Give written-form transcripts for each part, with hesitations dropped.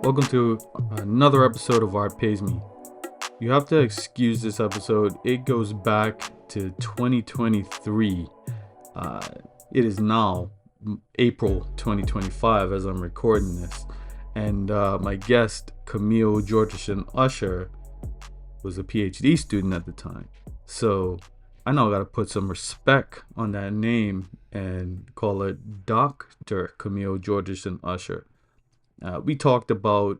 Welcome to another episode of Art Pays Me. You have to excuse this episode. It goes back to 2023. Uh, it is now April 2025 as I'm recording this. And my guest, Camille Georgeson-Usher, was a PhD student at the time. So I now got to put some respect on that name and call it Dr. Camille Georgeson-Usher. We talked about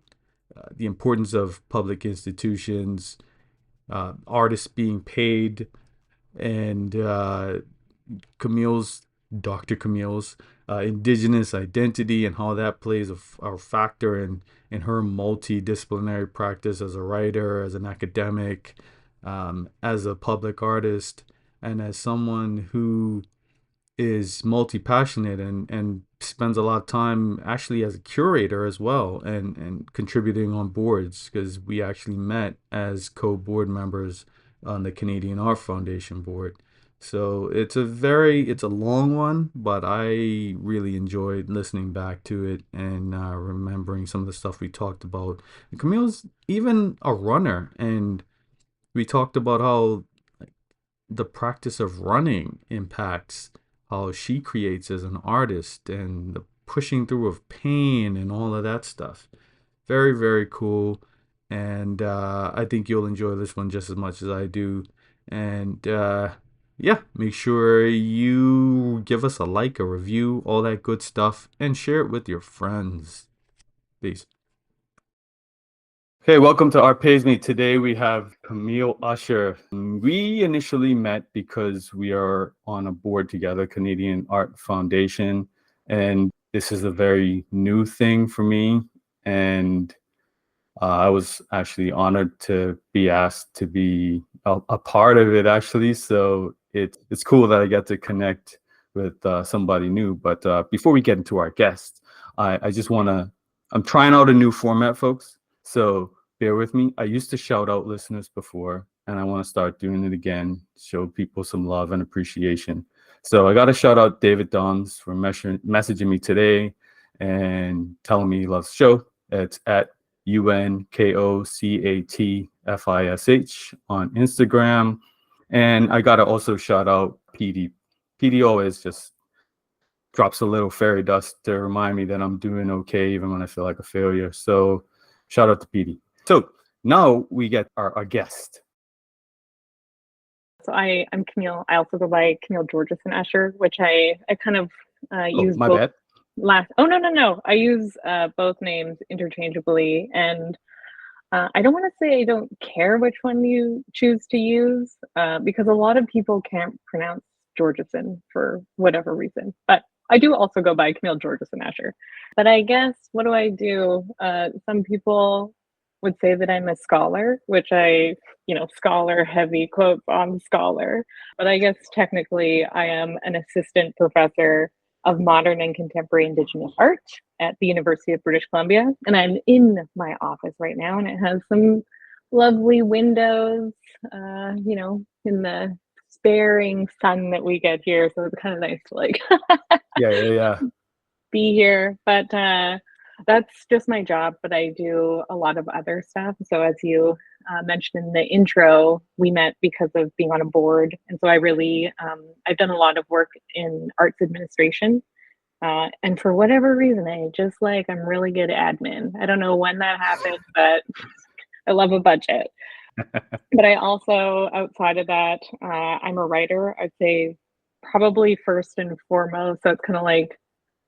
the importance of public institutions, artists being paid, and Camille's, Dr. Camille's, indigenous identity and how that plays a factor in her multidisciplinary practice as a writer, as an academic, as a public artist, and as someone who is multi-passionate and spends a lot of time actually as a curator as well and contributing on boards because we actually met as co-board members on the Canadian Art Foundation board. So it's a long one, but I really enjoyed listening back to it and remembering some of the stuff we talked about. And Camille's even a runner, and we talked about how like, the practice of running impacts how she creates as an artist and the pushing through of pain and all of that stuff. Very, very cool. And I think you'll enjoy this one just as much as I do. And yeah, make sure you give us a like, a review, all that good stuff, and share it with your friends. Peace. Okay, welcome to Art Pays Me. Today we have Camille Usher. We initially met because we are on a board together, Canadian Art Foundation, and this is a very new thing for me. And I was actually honored to be asked to be a part of it, actually. So it's cool that I get to connect with somebody new. But before we get into our guests, I just want to, I'm trying out a new format, folks. So bear with me. I used to shout out listeners before, and I want to start doing it again, show people some love and appreciation. So I got to shout out David Doms for messaging me today and telling me he loves the show. It's at UNKOCATFISH on Instagram. And I got to also shout out PD. PD always just drops a little fairy dust to remind me that I'm doing okay, even when I feel like a failure. So shout out to PD. So now we get our guest. So I'm Camille. I also go by Camille Georgeson-Usher, which I kind of use my both bad. Oh, no. I use both names interchangeably. And I don't want to say I don't care which one you choose to use because a lot of people can't pronounce Georgeson for whatever reason. But I do also go by Camille Georgeson-Usher. But I guess, what do I do? Some people would say that I'm a scholar, which scholar, heavy quotes on scholar. But I guess technically I am an assistant professor of modern and contemporary Indigenous art at the University of British Columbia. And I'm in my office right now, and it has some lovely windows, in the sparing sun that we get here. So it's kind of nice to Yeah. be here. But that's just my job, but I do a lot of other stuff. So as you mentioned in the intro, we met because of being on a board. And so I've done a lot of work in arts administration. And for whatever reason, I'm really good at admin. I don't know when that happened, but I love a budget. But I also, outside of that, I'm a writer. I'd say probably first and foremost. So it's kind of like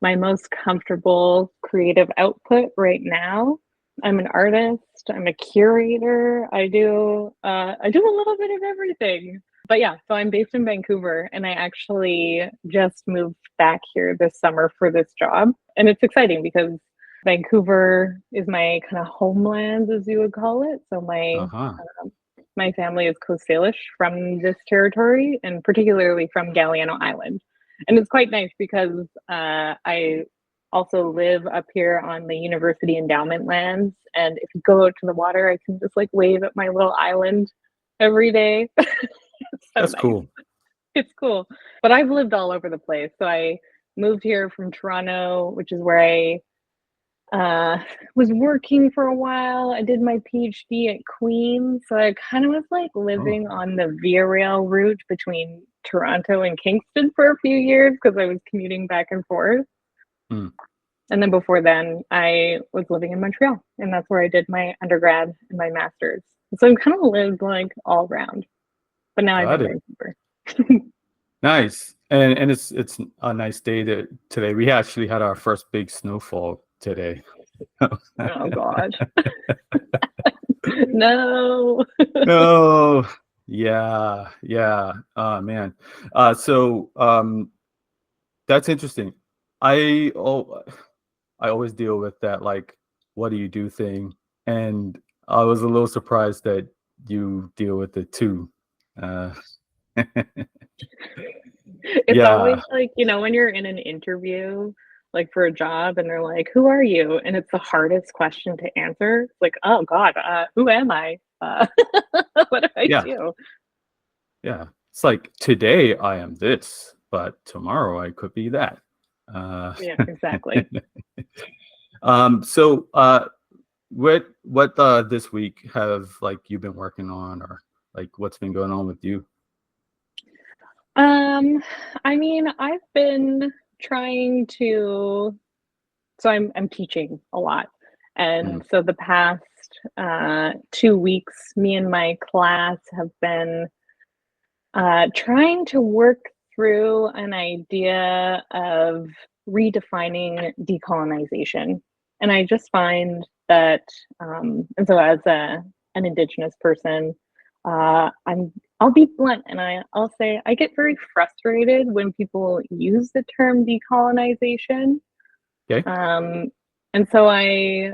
my most comfortable creative output right now. I'm an artist. I'm a curator. I do a little bit of everything. But yeah, so I'm based in Vancouver, and I actually just moved back here this summer for this job. And it's exciting because Vancouver is my kind of homeland, as you would call it. So my family is Coast Salish from this territory, and particularly from Galiano Island. And it's quite nice because I also live up here on the university endowment lands. And if you go out to the water, I can just wave at my little island every day. That's nice. cool. It's cool. But I've lived all over the place. So I moved here from Toronto, which is where I uh, was working for a while. I did my PhD at Queen's, so I kind of was like Oh, living on the Via Rail route between Toronto and Kingston for a few years because I was commuting back and forth. hmm, And then before then, I was living in Montreal, and that's where I did my undergrad and my master's. So I've kind of lived like all around, but now I'm got in it. Vancouver. Nice. And it's a nice day today. We actually had our first big snowfall today. Oh God, no. Oh, yeah, yeah. Oh man. So that's interesting. I oh I always deal with that like what do you do thing. And I was a little surprised that you deal with it too. Uh It's always yeah, like, when you're in an interview, like for a job, and they're like, "Who are you?" And it's the hardest question to answer. It's like, "Oh God, who am I? What do I yeah, do?" yeah. It's like today I am this, but tomorrow I could be that. Uh Yeah, exactly. so what this week have like you been working on or like what's been going on with you? Um, I mean, I've been trying to so I'm teaching a lot. Mm, And so the past 2 weeks, me and my class have been trying to work through an idea of redefining decolonization. And I just find that, and so as an Indigenous person, I'll be blunt and I'll say I get very frustrated when people use the term decolonization. okay. Um, and so I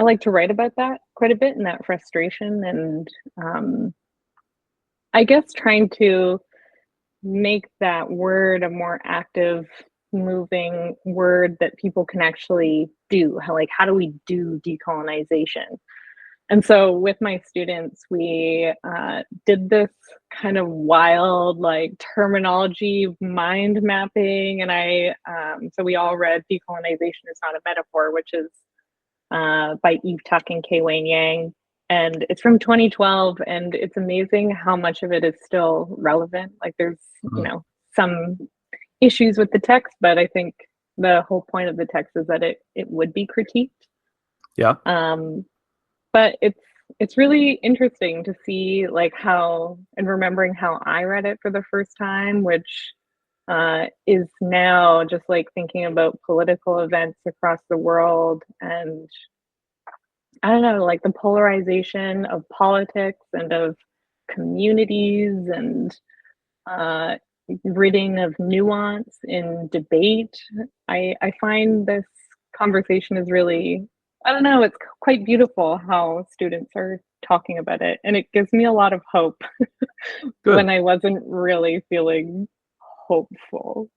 like to write about that quite a bit and that frustration and I guess trying to make that word a more active, moving word that people can actually do. How do we do decolonization? And so with my students, we did this kind of wild, like terminology mind mapping, and so we all read "Decolonization is Not a Metaphor," which is by Eve Tuck and Kei Wayne Yang. And it's from 2012, and it's amazing how much of it is still relevant. Like there's, Mm, some issues with the text, but I think the whole point of the text is that it would be critiqued. yeah. Um, but it's really interesting to see like how and remembering how I read it for the first time, which is now just like thinking about political events across the world and I don't know, like the polarization of politics and of communities and uh, ridding of nuance in debate. I find this conversation is really, I don't know, it's quite beautiful how students are talking about it. And it gives me a lot of hope when Good. I wasn't really feeling hopeful.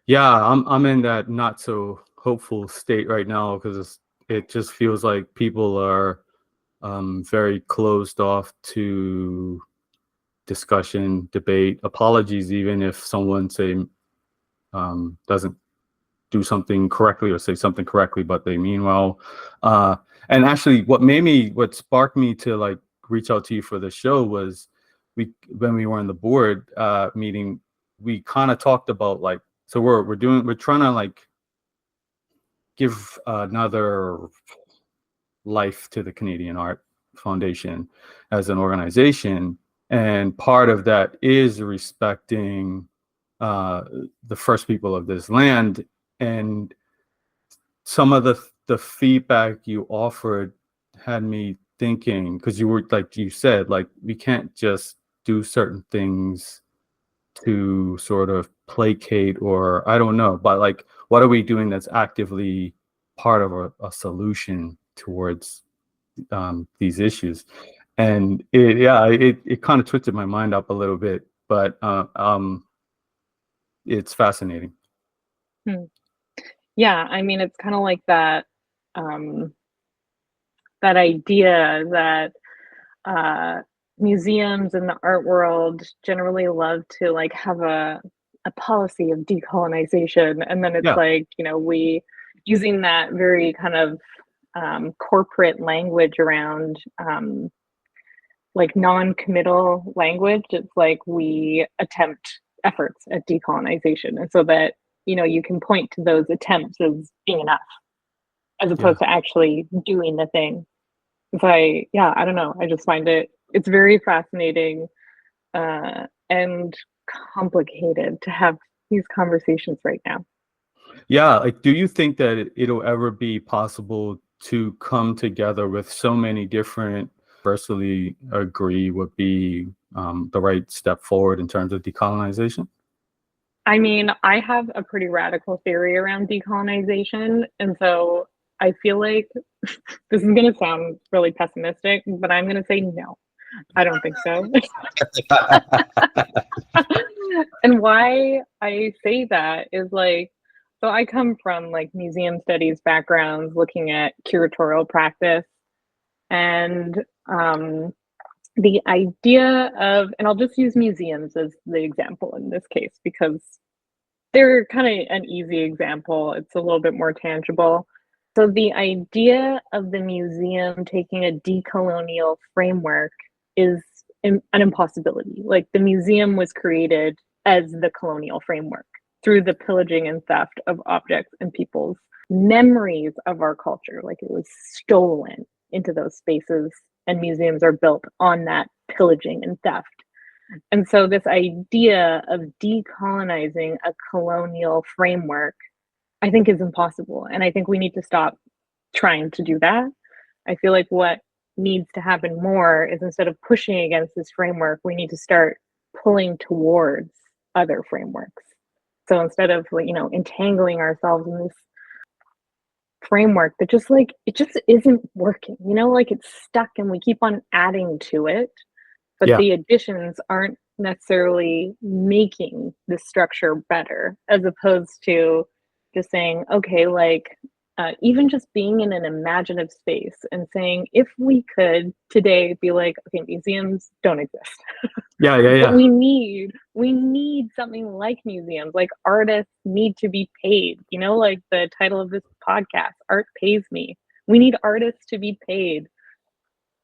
Yeah, I'm in that not so hopeful state right now because it just feels like people are very closed off to discussion, debate, apologies, even if someone say doesn't do something correctly or say something correctly, but they mean well. Uh, and actually, what sparked me to like reach out to you for the show was when we were in the board meeting, we kind of talked about like, so we're trying to like give another life to the Canadian Art Foundation as an organization. And part of that is respecting uh, the first people of this land. And some of the feedback you offered had me thinking because you were like you said like we can't just do certain things to sort of placate or I don't know but like what are we doing that's actively part of a solution towards these issues and it kind of twisted my mind up a little bit but it's fascinating. Hmm. Yeah, I mean, it's kind of like um, that idea that uh, museums and the art world generally love to like have a policy of decolonization, and then it's Yeah. like we using that very kind of corporate language around like non-committal language. It's like we attempt efforts at decolonization, and so that you can point to those attempts as being enough, as Yeah. opposed to actually doing the thing. So yeah, I don't know. I just find it's very fascinating and complicated to have these conversations right now. Yeah, like, do you think that it'll ever be possible to come together with so many different universally agree would be the right step forward in terms of decolonization? I mean, I have a pretty radical theory around decolonization. And so I feel like this is going to sound really pessimistic, but I'm going to say no. I don't think so. And why I say that is like, so I come from like museum studies backgrounds looking at curatorial practice and the idea of, and I'll just use museums as the example in this case because they're kind of an easy example. It's a little bit more tangible. So the idea of the museum taking a decolonial framework is an impossibility. Like the museum was created as the colonial framework through the pillaging and theft of objects and people's memories of our culture. Like it was stolen into those spaces, and museums are built on that pillaging and theft. And so, this idea of decolonizing a colonial framework, I think, is impossible. And I think we need to stop trying to do that. I feel like what needs to happen more is instead of pushing against this framework, we need to start pulling towards other frameworks. So instead of entangling ourselves in this framework that just like it just isn't working, like it's stuck and we keep on adding to it, but Yeah. the additions aren't necessarily making the structure better, as opposed to just saying, okay, like even just being in an imaginative space and saying, if we could today be like, okay, museums don't exist, Yeah, yeah, but yeah. we need something like museums. Like artists need to be paid, like the title of this podcast, Art Pays Me. We need artists to be paid.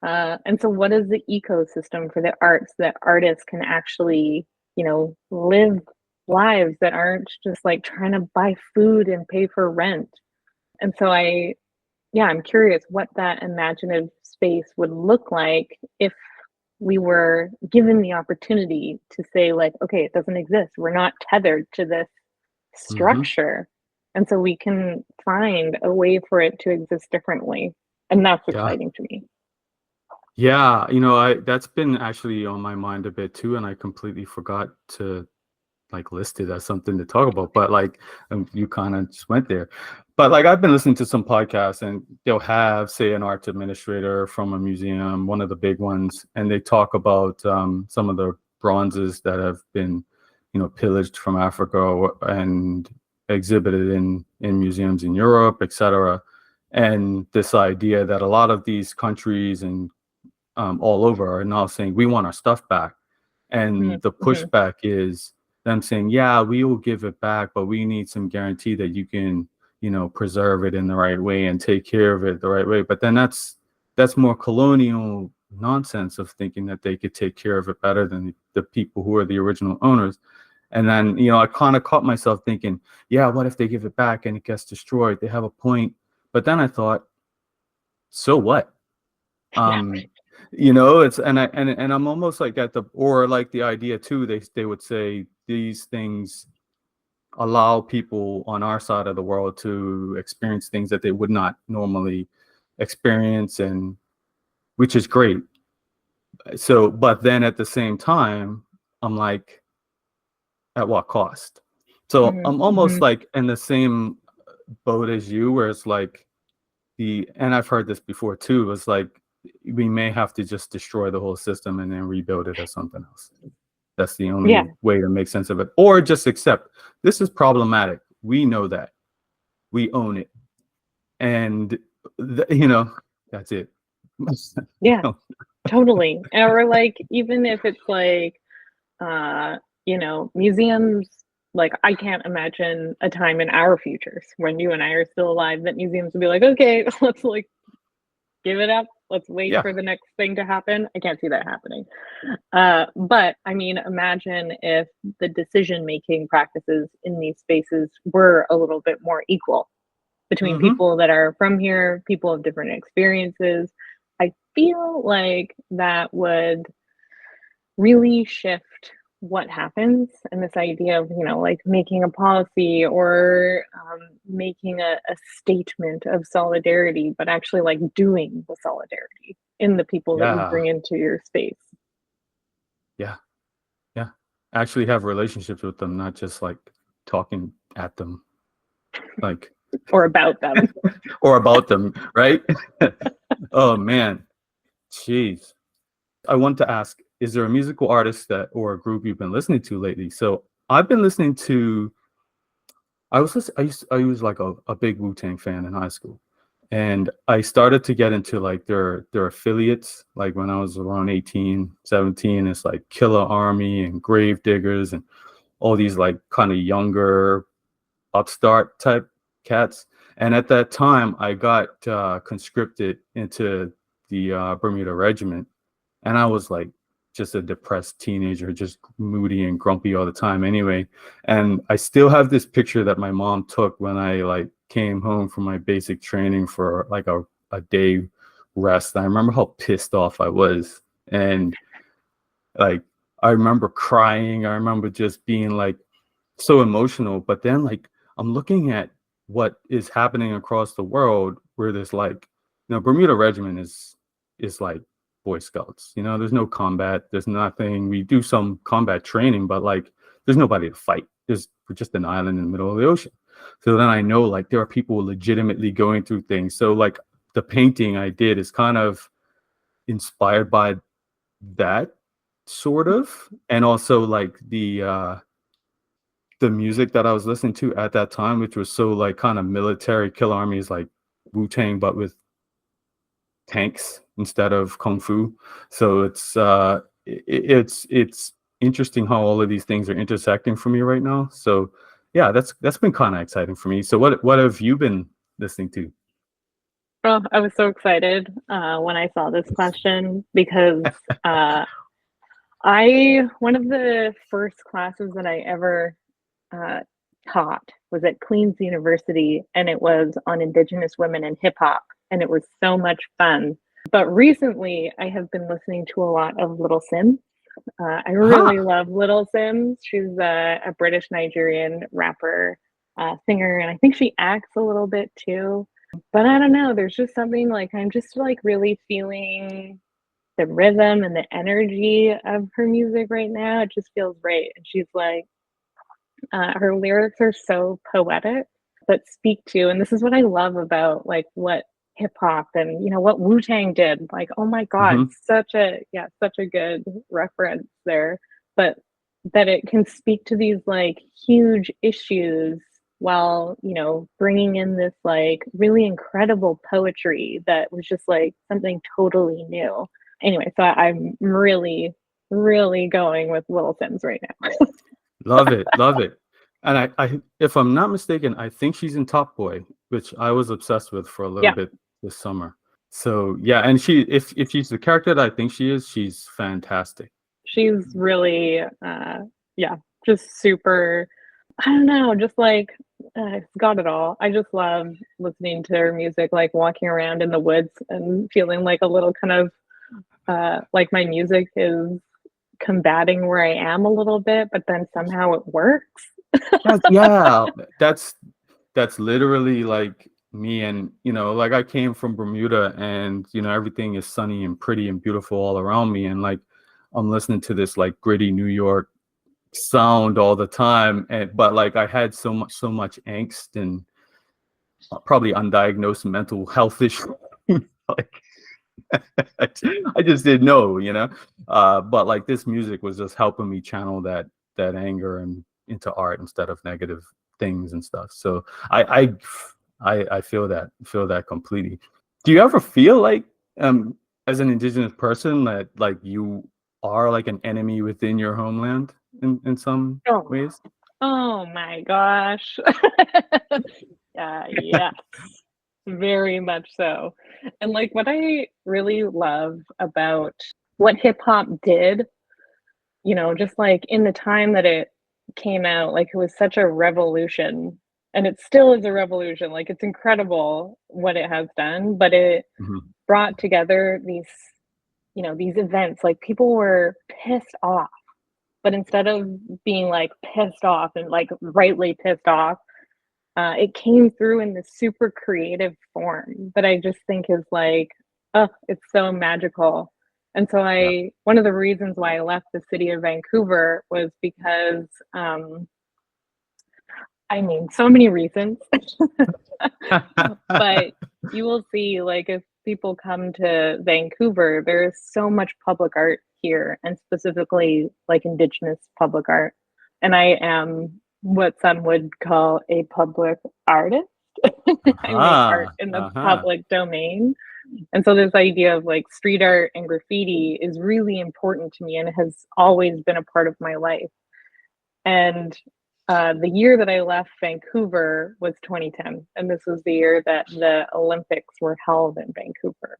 And so what is the ecosystem for the arts that artists can actually, live lives that aren't just like trying to buy food and pay for rent? And so yeah, I'm curious what that imaginative space would look like if we were given the opportunity to say, like, okay, it doesn't exist. We're not tethered to this Hmm. structure. And so we can find a way for it to exist differently. And that's Yeah. exciting to me. Yeah, I that's been actually on my mind a bit too, and I completely forgot to like list it as something to talk about. But like, you kind of just went there. But like, I've been listening to some podcasts, and they'll have, say, an arts administrator from a museum, one of the big ones, and they talk about some of the bronzes that have been, pillaged from Africa and exhibited in museums in Europe, etc. And this idea that a lot of these countries and all over are now saying we want our stuff back, and the Mm-hmm. pushback is them saying, yeah, we will give it back, but we need some guarantee that you can, preserve it in the right way and take care of it the right way. But then that's more colonial nonsense of thinking that they could take care of it better than the people who are the original owners. And then, I kind of caught myself thinking, yeah, what if they give it back and it gets destroyed? They have a point. But then I thought, so what? Yeah. um it's, and I'm almost like at the, or like the idea too, they would say these things allow people on our side of the world to experience things that they would not normally experience, and which is great. So but then at the same time, I'm like, at what cost? So Mm-hmm. I'm almost Mm-hmm. like in the same boat as you, where it's like, and I've heard this before too, it's like we may have to just destroy the whole system and then rebuild it as something else. That's the Yeah. only way to make sense of it. Or just accept this is problematic. We know that. We own it. And that's it. Yeah. Totally. Or like even if it's like museums. Like, I can't imagine a time in our futures when you and I are still alive that museums would be like, okay, let's like give it up. Let's wait Yeah. for the next thing to happen. I can't see that happening. But I mean, imagine if the decision making practices in these spaces were a little bit more equal between Mm-hmm. people that are from here, people of different experiences. I feel like that would really shift what happens, and this idea of, like making a policy or making a statement of solidarity, but actually like doing the solidarity in the people that you Yeah. bring into your space. Yeah. Yeah. Actually have relationships with them, not just like talking at them, like Or about them. or about them, right? Oh man. Jeez. I want to ask, is there a musical artist that or a group you've been listening to lately? So I've been listening to I was like a big Wu-Tang fan in high school. And I started to get into like their affiliates, like when I was around 18, 17. It's like Killer Army and Grave Diggers and all these like kind of younger upstart type cats. And at that time, I got conscripted into the Bermuda Regiment, and I was like just a depressed teenager, just moody and grumpy all the time anyway. And I still have this picture that my mom took when I like came home from my basic training for like a day rest. I remember how pissed off I was. And like I remember crying. I remember just being like so emotional. But then like I'm looking at what is happening across the world where there's like, Bermuda Regiment is like Boy Scouts. There's no combat, there's nothing. We do some combat training, but like there's nobody to fight. We're just an island in the middle of the ocean. So then I know like there are people legitimately going through things. So like the painting I did is kind of inspired by that sort of, and also like the music that I was listening to at that time, which was so like kind of military. Kill Armies like Wu-Tang, but with tanks instead of kung fu. So it's interesting how all of these things are intersecting for me right now. So yeah, that's been kind of exciting for me. So what have you been listening to? Oh, I was so excited when I saw this question because uh, one of the first classes that I ever uh, taught was at Queen's University, and it was on Indigenous women in hip hop, and it was so much fun. But recently, I have been listening to a lot of Little Sims. I really Huh. love Little Sims. She's a British Nigerian rapper, singer, and I think she acts a little bit too. But I don't know, there's just something like I'm just like really feeling the rhythm and the energy of her music right now. It just feels right. And she's like, her lyrics are so poetic, but speak to, and this is what I love about like what hip hop and what Wu Tang did. Like, oh my God, Hmm. such a good reference there. But that it can speak to these like huge issues while bringing in this like really incredible poetry that was just like something totally new. Anyway, so I'm really really going with Little Sims right now. Love it, love it. And I if I'm not mistaken, I think she's in Top Boy, which I was obsessed with for a little Yeah, bit this summer. So yeah, and if she's the character that I think she is, she's fantastic. she's really yeah, just super. I don't know, just like got it all. I just love listening to her music, like walking around in the woods and feeling like a little kind of like my music is combating where I am a little bit, but then somehow it works. Yeah, that's literally like me. And like I came from Bermuda, and everything is sunny and pretty and beautiful all around me, and like I'm listening to this like gritty New York sound all the time. And but like I had so much angst and probably undiagnosed mental health issues. Like I just didn't know, but like this music was just helping me channel that anger and into art instead of negative things and stuff. So I feel that completely. Do you ever feel like as an indigenous person that like you are like an enemy within your homeland in some Oh, ways? Oh my gosh. Yes, very much so. And like what I really love about what hip hop did, just like in the time that it came out, like it was such a revolution. And it still is a revolution. Like it's incredible what it has done, but it Mhm. brought together these events. Like people were pissed off, but instead of being like pissed off and like rightly pissed off, it came through in this super creative form that I just think is like, oh, it's so magical. And so Yeah. one of the reasons why I left the city of Vancouver was because, I mean, so many reasons, but you will see, like, if people come to Vancouver, there is so much public art here, and specifically like Indigenous public art. And I am what some would call a public artist. I make art Aha. in the Aha. public domain. And so this idea of like street art and graffiti is really important to me and has always been a part of my life. And the year that I left Vancouver was 2010. And this was the year that the Olympics were held in Vancouver,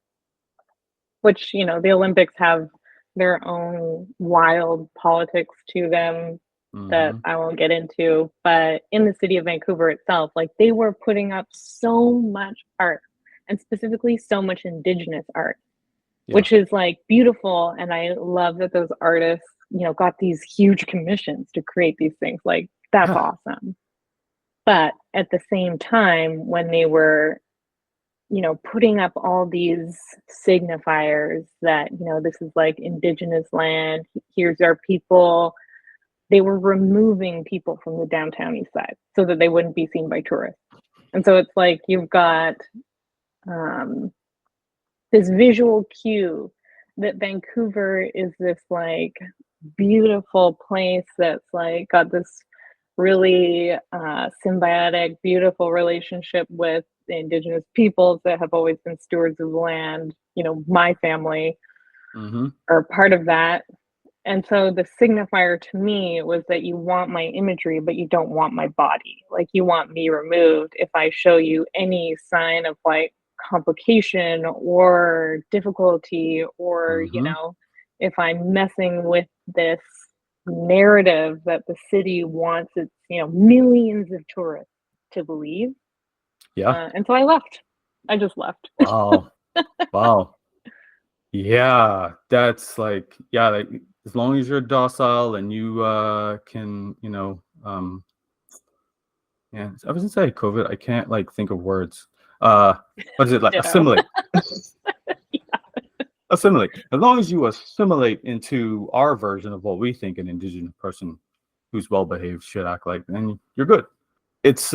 which, the Olympics have their own wild politics to them that Hmm. I won't get into. But in the city of Vancouver itself, like they were putting up so much art and specifically so much Indigenous art, Yeah. which is like beautiful. And I love that those artists, got these huge commissions to create these things. Like that's awesome. But at the same time, when they were, putting up all these signifiers that, this is like Indigenous land, here's our people, they were removing people from the downtown east side so that they wouldn't be seen by tourists. And so it's like you've got um, this visual cue that Vancouver is this like beautiful place that's like got this really symbiotic, beautiful relationship with the Indigenous peoples that have always been stewards of the land. My family Hmm. are part of that. And so the signifier to me was that you want my imagery, but you don't want my body. Like you want me removed if I show you any sign of like complication or difficulty, or, Hmm. if I'm messing with this narrative that the city wants its, millions of tourists to believe. Yeah. And so I left. I just left. Wow. Wow. Yeah. That's like, yeah, like as long as you're docile and you can, yeah, ever since I had COVID, I can't like think of words. Uh what is it like? Ditto. Assimilate. Assimilate. As long as you assimilate into our version of what we think an indigenous person who's well behaved should act like, then you're good. It's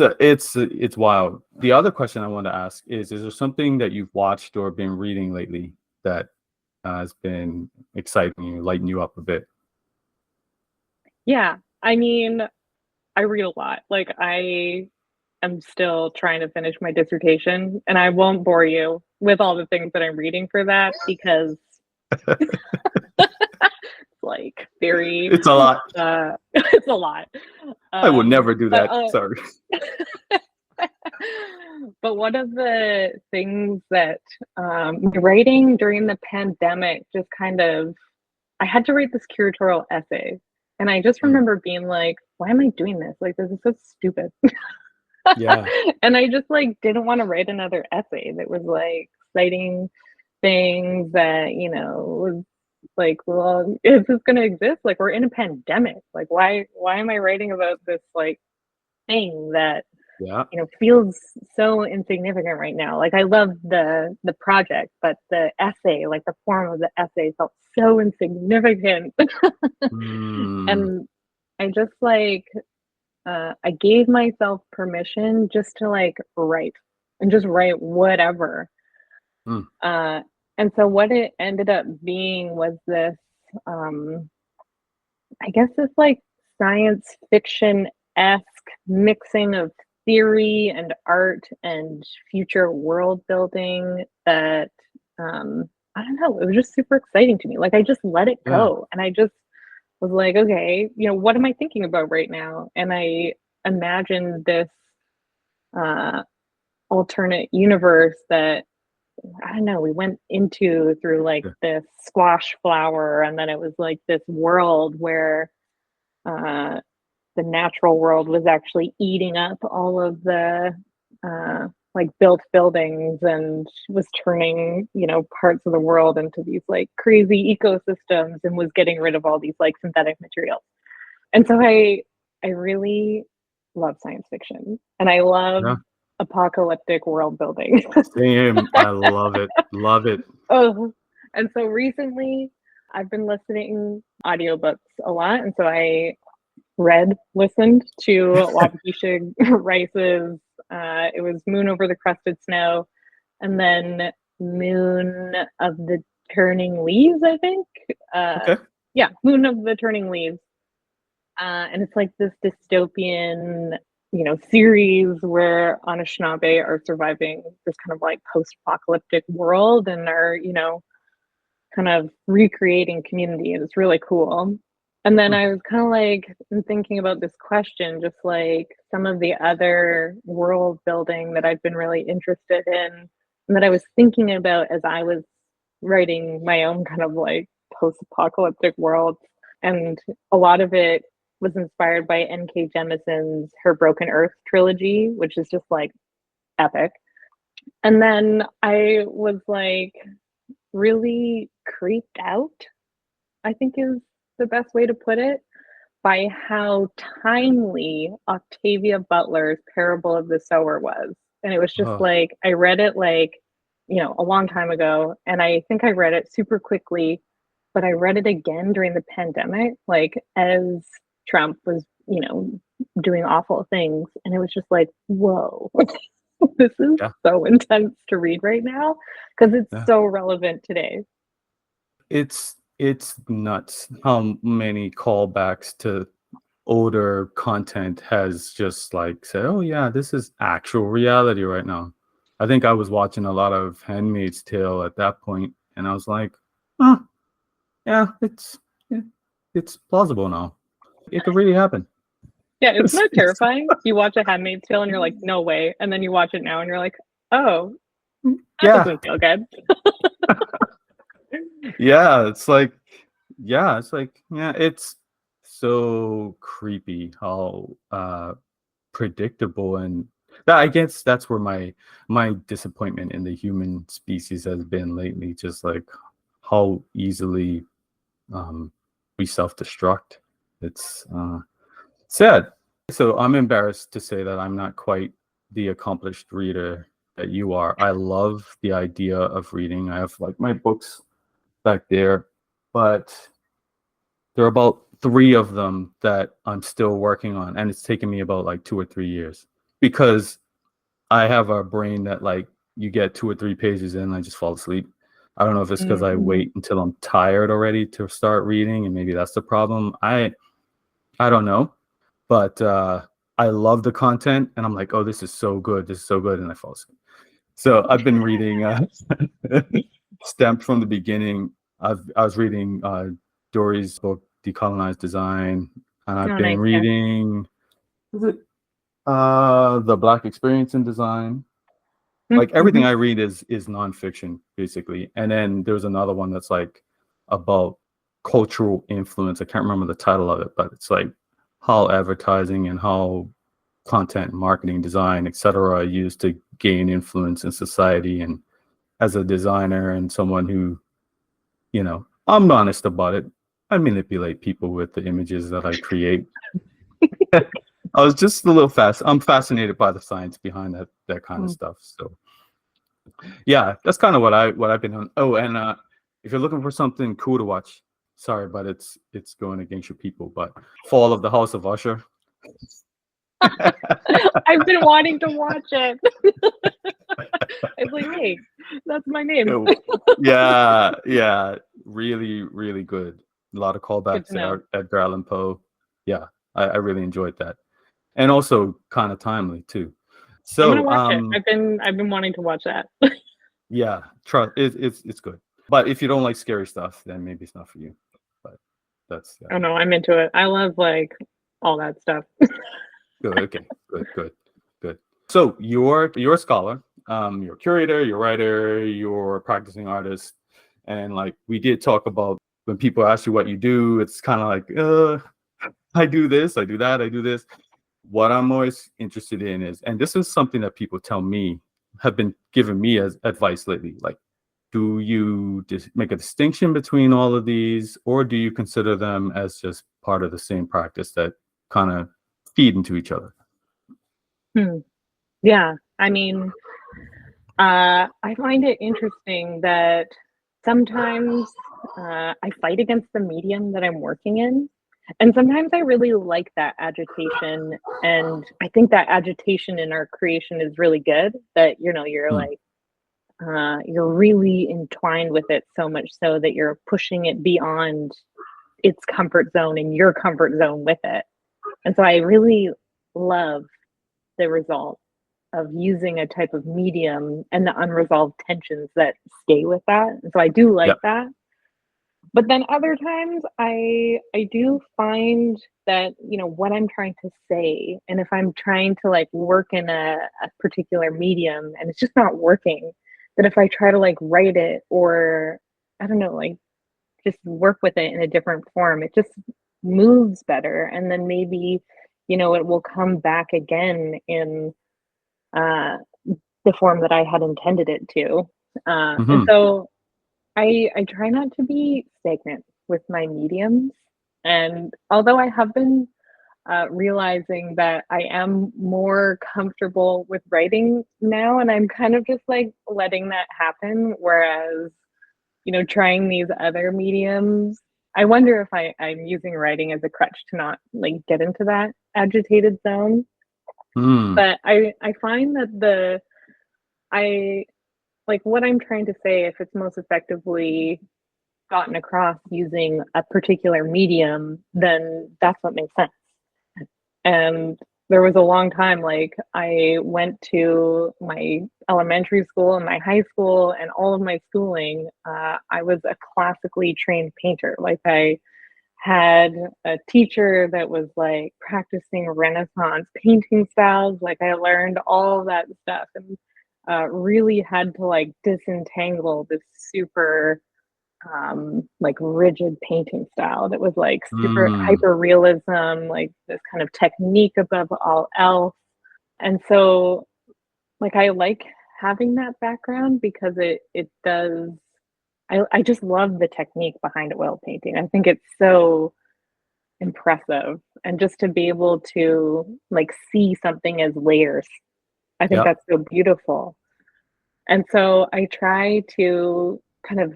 wild. The other question I want to ask is there something that you've watched or been reading lately that has been exciting you, lighten you up a bit? Yeah. I mean, I read a lot. Like I'm still trying to finish my dissertation, and I won't bore you with all the things that I'm reading for that because it's like very It's a lot. it's a lot. I would never do But that. Sorry. but one of the things that writing during the pandemic just kind of, I had to write this curatorial essay, and I just Mm, remember being like, why am I doing this? Like this is so stupid. yeah. And I just like didn't want to write another essay that was like citing things that, was like, well, is this gonna exist? Like we're in a pandemic. Like why am I writing about this like thing that, Yeah. feels so insignificant right now? Like I love the project, but the essay, like the form of the essay felt so insignificant. Mm, And I just like I gave myself permission just to like write and just write whatever. mm, Uh, and so what it ended up being was this, um, I guess this like science fiction esque mixing of theory and art and future world building that, I don't know, it was just super exciting to me. Like I just let it yeah. go and I just was like, okay, what am I thinking about right now? And I imagined this uh, alternate universe that I don't know, we went into through like Yeah. this squash flower, and then it was like this world where uh, the natural world was actually eating up all of the like built buildings and was turning, parts of the world into these like crazy ecosystems and was getting rid of all these like synthetic materials. And so I really love science fiction and I love Yeah. apocalyptic world building. Same. I love it. Love it. Oh, and so recently I've been listening audiobooks a lot, and so I listened to Waukesha Rice's it was Moon Over the Crusted Snow, and then Moon of the Turning Leaves, I think. Uh, Okay. yeah, Moon of the Turning Leaves. And it's like this dystopian, series where Anishinaabe are surviving this kind of like post-apocalyptic world and are, kind of recreating community. And it's really cool. And then Hmm. I was kind of like thinking about this question, just like some of the other world building that I've been really interested in, and that I was thinking about as I was writing my own kind of like post apocalyptic world. And a lot of it was inspired by N.K. Jemison's Her Broken Earth trilogy, which is just like epic. And then I was like really creeped out, I think is the best way to put it, by how timely Octavia Butler's Parable of the Sower was. And it was just Oh, like, I read it like, a long time ago. And I think I read it super quickly, but I read it again during the pandemic, like as Trump was, doing awful things. And it was just like, whoa, this is yeah. so intense to read right now because it's Yeah. so relevant today. It's nuts how many callbacks to older content has just like said, oh yeah, this is actual reality right now. I think I was watching a lot of Handmaid's Tale at that point, and I was like, huh, yeah, it, it's plausible now. It could really happen. Yeah, isn't It's, that it's, terrifying? You watch A Handmaid's Tale and you're like, no way. And then you watch it now and you're like, oh, that yeah, doesn't feel good. yeah. Yeah, it's so creepy how predictable, and that, I guess that's where my disappointment in the human species has been lately, just like how easily um we self-destruct. It's sad. So I'm embarrassed to say that I'm not quite the accomplished reader that you are. I love the idea of reading. I have like my books back there, but there are about three of them that I'm still working on, and it's taken me about like 2 or 3 years because I have a brain that like you get 2 or 3 pages in, I just fall asleep. I don't know if it's because I Mm-hmm. wait until I'm tired already to start reading, and maybe that's the problem. I don't know, but I love the content, and I'm like, oh, this is so good, this is so good, and I fall asleep. So I've been reading Stamped from the Beginning. I was reading Dory's book Decolonized Design, and I've Oh, been nice. Yeah. reading, is it The Black Experience in Design. Like Mm-hmm. everything I read is nonfiction basically, and then there's another one that's like about cultural influence. I can't remember the title of it, but it's like how advertising and how content, marketing, design, etc., are used to gain influence in society. And as a designer and someone who, I'm honest about it, I manipulate people with the images that I create. I was just a little fast. I'm fascinated by the science behind that kind of stuff. So yeah, that's kind of what I've been on. Oh, and if you're looking for something cool to watch, sorry, but it's going against your people. But Fall of the House of Usher. I've been wanting to watch it. It's like, hey, that's my name. Yeah, yeah, really, really good. A lot of Good callbacks to know. to Edgar Allan Poe. Yeah, I really enjoyed that, and also kind of timely too. I'm gonna So, watch it. I've been wanting to watch that. yeah, trust it's good. But if you don't like scary stuff, then maybe it's not for you. But That's Oh no, I'm into it. I love like all that stuff. good. Okay, good. So you're a scholar, you're a curator, you're a writer, you're a practicing artist, and like we did talk about when people ask you what you do, it's kind of like, I do this, I do that, I do this. What I'm always interested in is, and this is something that people tell me, have been giving me as advice lately, like, do you make a distinction between all of these, or do you consider them as just part of the same practice that kind of feed into each other? Hmm. Yeah, I mean, I find it interesting that sometimes I fight against the medium that I'm working in. And sometimes I really like that agitation. And I think that agitation in our creation is really good that, you're Hmm. like, you're really entwined with it so much so that you're pushing it beyond its comfort zone and your comfort zone with it. And so I really love the result of using a type of medium and the unresolved tensions that stay with that. And so I do like Yeah. that. But then other times I do find that, what I'm trying to say, and if I'm trying to like work in a particular medium and it's just not working, that if I try to like write it or I don't know, like just work with it in a different form, it just moves better. And then maybe, it will come back again in uh, the form that I had intended it to. And Hmm. so I try not to be stagnant with my mediums. And although I have been realizing that I am more comfortable with writing now, and I'm kind of just like letting that happen. Whereas, trying these other mediums, I wonder if I'm using writing as a crutch to not like get into that agitated zone. Hmm. But I find that I like what I'm trying to say, if it's most effectively gotten across using a particular medium, then that's what makes sense. And there was a long time, like, I went to my elementary school and my high school and all of my schooling. I was a classically trained painter. Like, I had a teacher that was like practicing Renaissance painting styles. Like, I learned all that stuff and really had to like disentangle this super like rigid painting style that was like super Hmm. hyper realism, like this kind of technique above all else. And so like I like having that background because it does I just love the technique behind oil painting. I think it's so impressive. And just to be able to like see something as layers, I think Yeah. that's so beautiful. And so I try to kind of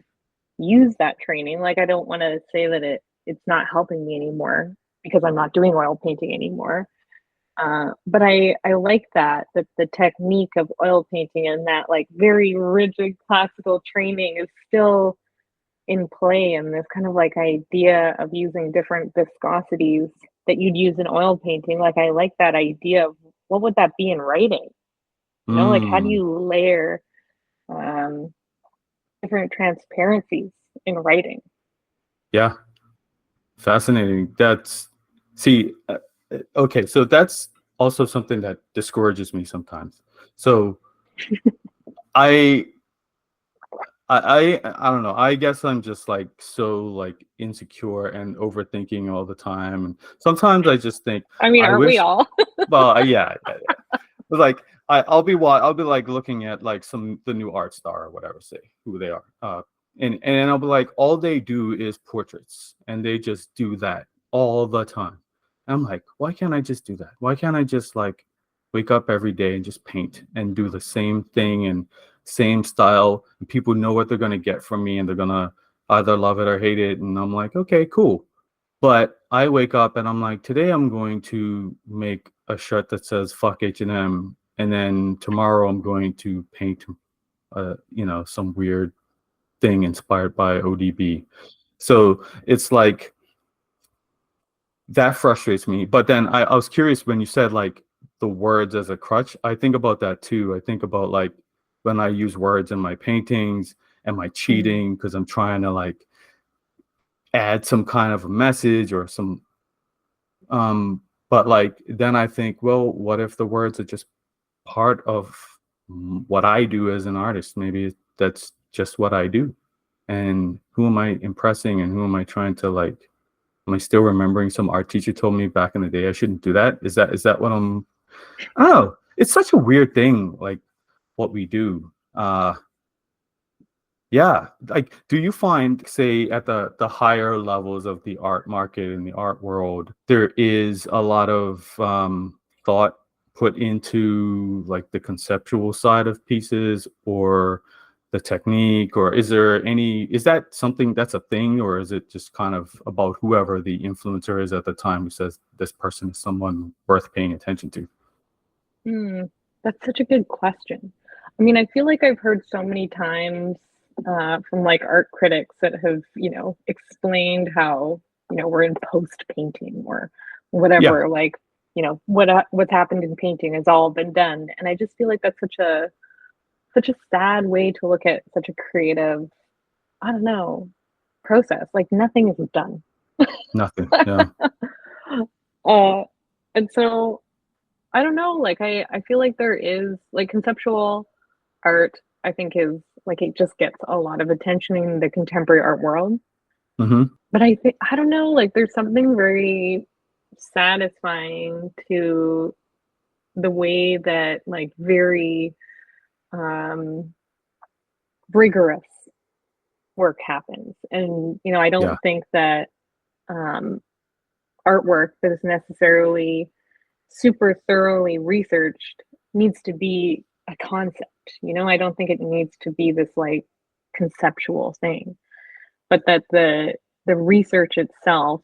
use that training. Like I don't want to say that it's not helping me anymore because I'm not doing oil painting anymore. But I like that the technique of oil painting and that like very rigid classical training is still in play, and this kind of like idea of using different viscosities that you'd use in oil painting. Like I like that idea of what would that be in writing? Like how do Hmm. you layer um, different transparencies in writing? Yeah. Fascinating. See, okay, so that's also something that discourages me sometimes. So I, I don't know. I guess I'm just like so like insecure and overthinking all the time. And sometimes I just think I mean, I aren't we wish. all? Well, yeah. But like I'll be like looking at like some the new art star or whatever, say who they are. And I'll be like, all they do is portraits and they just do that all the time. And I'm like, why can't I just do that? Why can't I just like wake up every day and just paint and do the same thing and same style? And people know what they're gonna get from me and they're gonna either love it or hate it. And I'm like, okay, cool. But I wake up and I'm like, today I'm going to make a shirt that says "fuck H&M," and then tomorrow I'm going to paint, some weird thing inspired by ODB. So it's like that frustrates me. But then I was curious when you said like the words as a crutch. I think about that too. I think about like when I use words in my paintings, am I Mm, cheating because I'm trying to like add some kind of a message or some but like then I think, well, what if the words are just part of what I do as an artist? Maybe that's just what I do. And who am I impressing and who am I trying to like am I still remembering some art teacher told me back in the day I shouldn't do that? Is that what I don't know. It's such a weird thing, like what we do. Yeah, like, do you find, say, at the higher levels of the art market and the art world, there is a lot of thought put into like the conceptual side of pieces or the technique, or is that something that's a thing, or is it just kind of about whoever the influencer is at the time who says this person is someone worth paying attention to? Hmm, that's such a good question. I mean, I feel like I've heard so many times from like art critics that have, explained how, we're in post painting or Yeah. whatever, like, what's happened in painting has all been done. And I just feel like that's such a sad way to look at such a creative, I don't know, process. Like nothing is done. Nothing. Yeah. uh, and so I don't know, like I feel like there is like conceptual art, I think is like it just gets a lot of attention in the contemporary art world. Hmm. But I think I don't know, like there's something very satisfying to the way that like very um rigorous work happens. And I Yeah. don't think that um artwork that is necessarily super thoroughly researched needs to be a concept. I don't think it needs to be this like conceptual thing, but that the research itself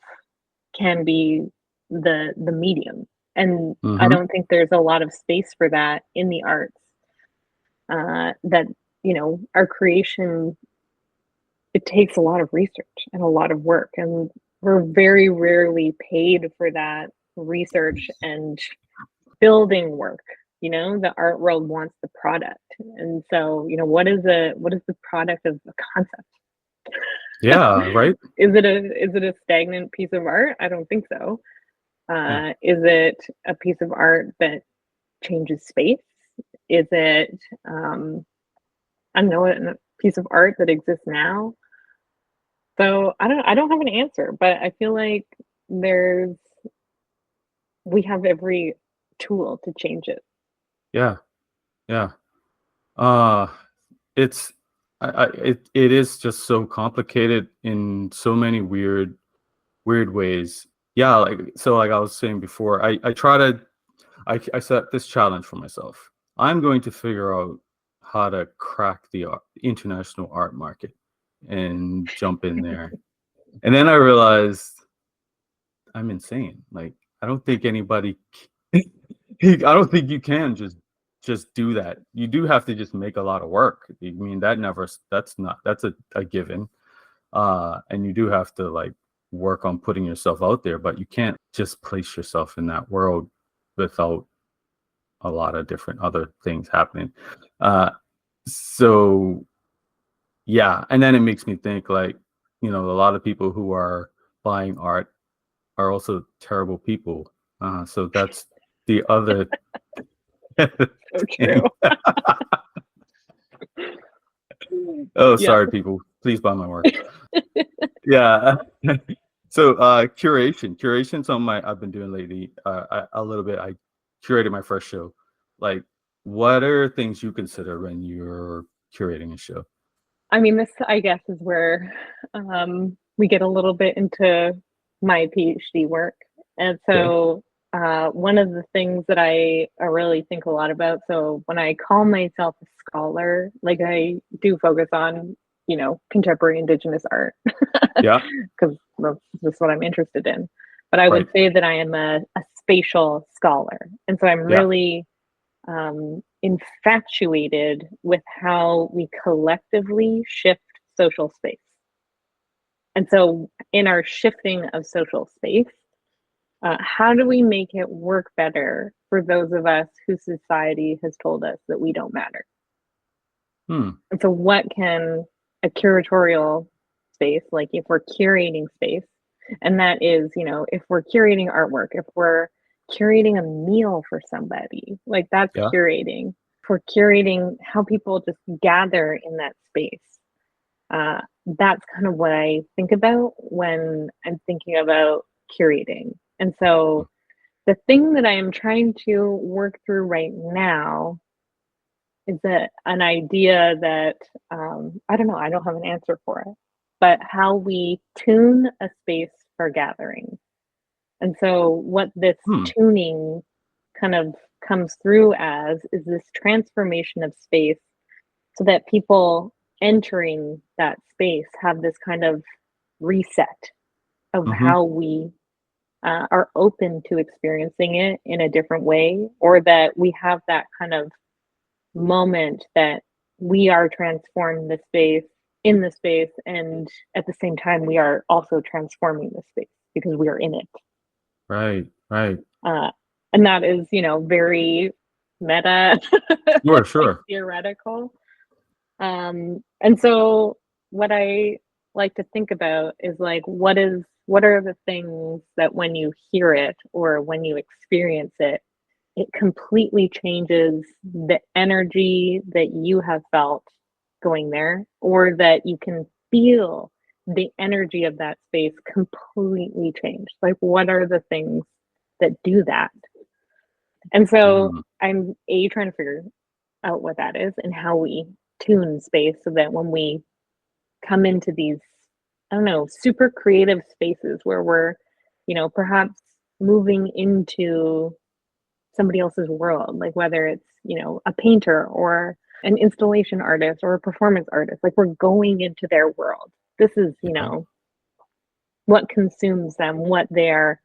can be the medium. And I Hmm. don't think there's a lot of space for that in the arts. That our creation, it takes a lot of research and a lot of work, and we're very rarely paid for that research and building work. The art world wants the product. And so, what is the product of a concept? Yeah. Right. Is it a stagnant piece of art? I don't think so. Yeah. Is it a piece of art that changes space? Is it I don't know, a piece of art that exists now? So I don't have an answer, but I feel like there's we have every tool to change it. Yeah. Yeah. Uh, it's it is just so complicated in so many weird ways. Yeah, like so like I was saying before, I try to I set this challenge for myself. I'm going to figure out how to crack the international art market and jump in there. And then I realized I'm insane. Like I don't think anybody I don't think you can just do that. You do have to just make a lot of work. I mean, that's a given. And you do have to like work on putting yourself out there, but you can't just place yourself in that world without a lot of different other things happening. Uh, so yeah, and then it makes me think like, a lot of people who are buying art are also terrible people. So that's the other So true. thing. Oh, Yeah. sorry, people. Please buy my work. Yeah. So curation, something I've been doing lately. A little bit. I curated my first show. Like, what are things you consider when you're curating a show? I mean, this, I guess, is where we get a little bit into my PhD work. And Okay. so, one of the things that I really think a lot about, so when I call myself a scholar, like I do focus on, contemporary Indigenous art, Yeah. because that's just what I'm interested in. But I would Right. say that I am a spatial scholar. And so I'm Yeah. really infatuated with how we collectively shift social space. And so, in our shifting of social space, how do we make it work better for those of us whose society has told us that we don't matter? Hmm. And so, what can a curatorial space, like if we're curating space, and that is, if we're curating artwork, if we're curating a meal for somebody, like that's Yeah. curating. If we're curating how people just gather in that space, that's kind of what I think about when I'm thinking about curating. And so the thing that I am trying to work through right now is that an idea that I don't know, I don't have an answer for it, but how we tune a space for gathering. And so, what this Hmm. tuning kind of comes through as is this transformation of space so that people entering that space have this kind of reset of Mm-hmm. how we are open to experiencing it in a different way, or that we have that kind of moment that we are transforming the space in the space, and at the same time, we are also transforming the space because we are in it. Right. Right. Uh, and that is, very meta, Sure. like Sure. theoretical. And so what I like to think about is like what are the things that when you hear it or when you experience it, it completely changes the energy that you have felt going there, or that you can feel the energy of that space completely change. Like, what are the things that do that? And so Mm. I'm trying to figure out what that is and how we tune space so that when we come into these, I don't know, super creative spaces where we're, perhaps moving into somebody else's world, like whether it's, a painter or an installation artist or a performance artist, like we're going into their world. This is, Yeah. what consumes them, what they're,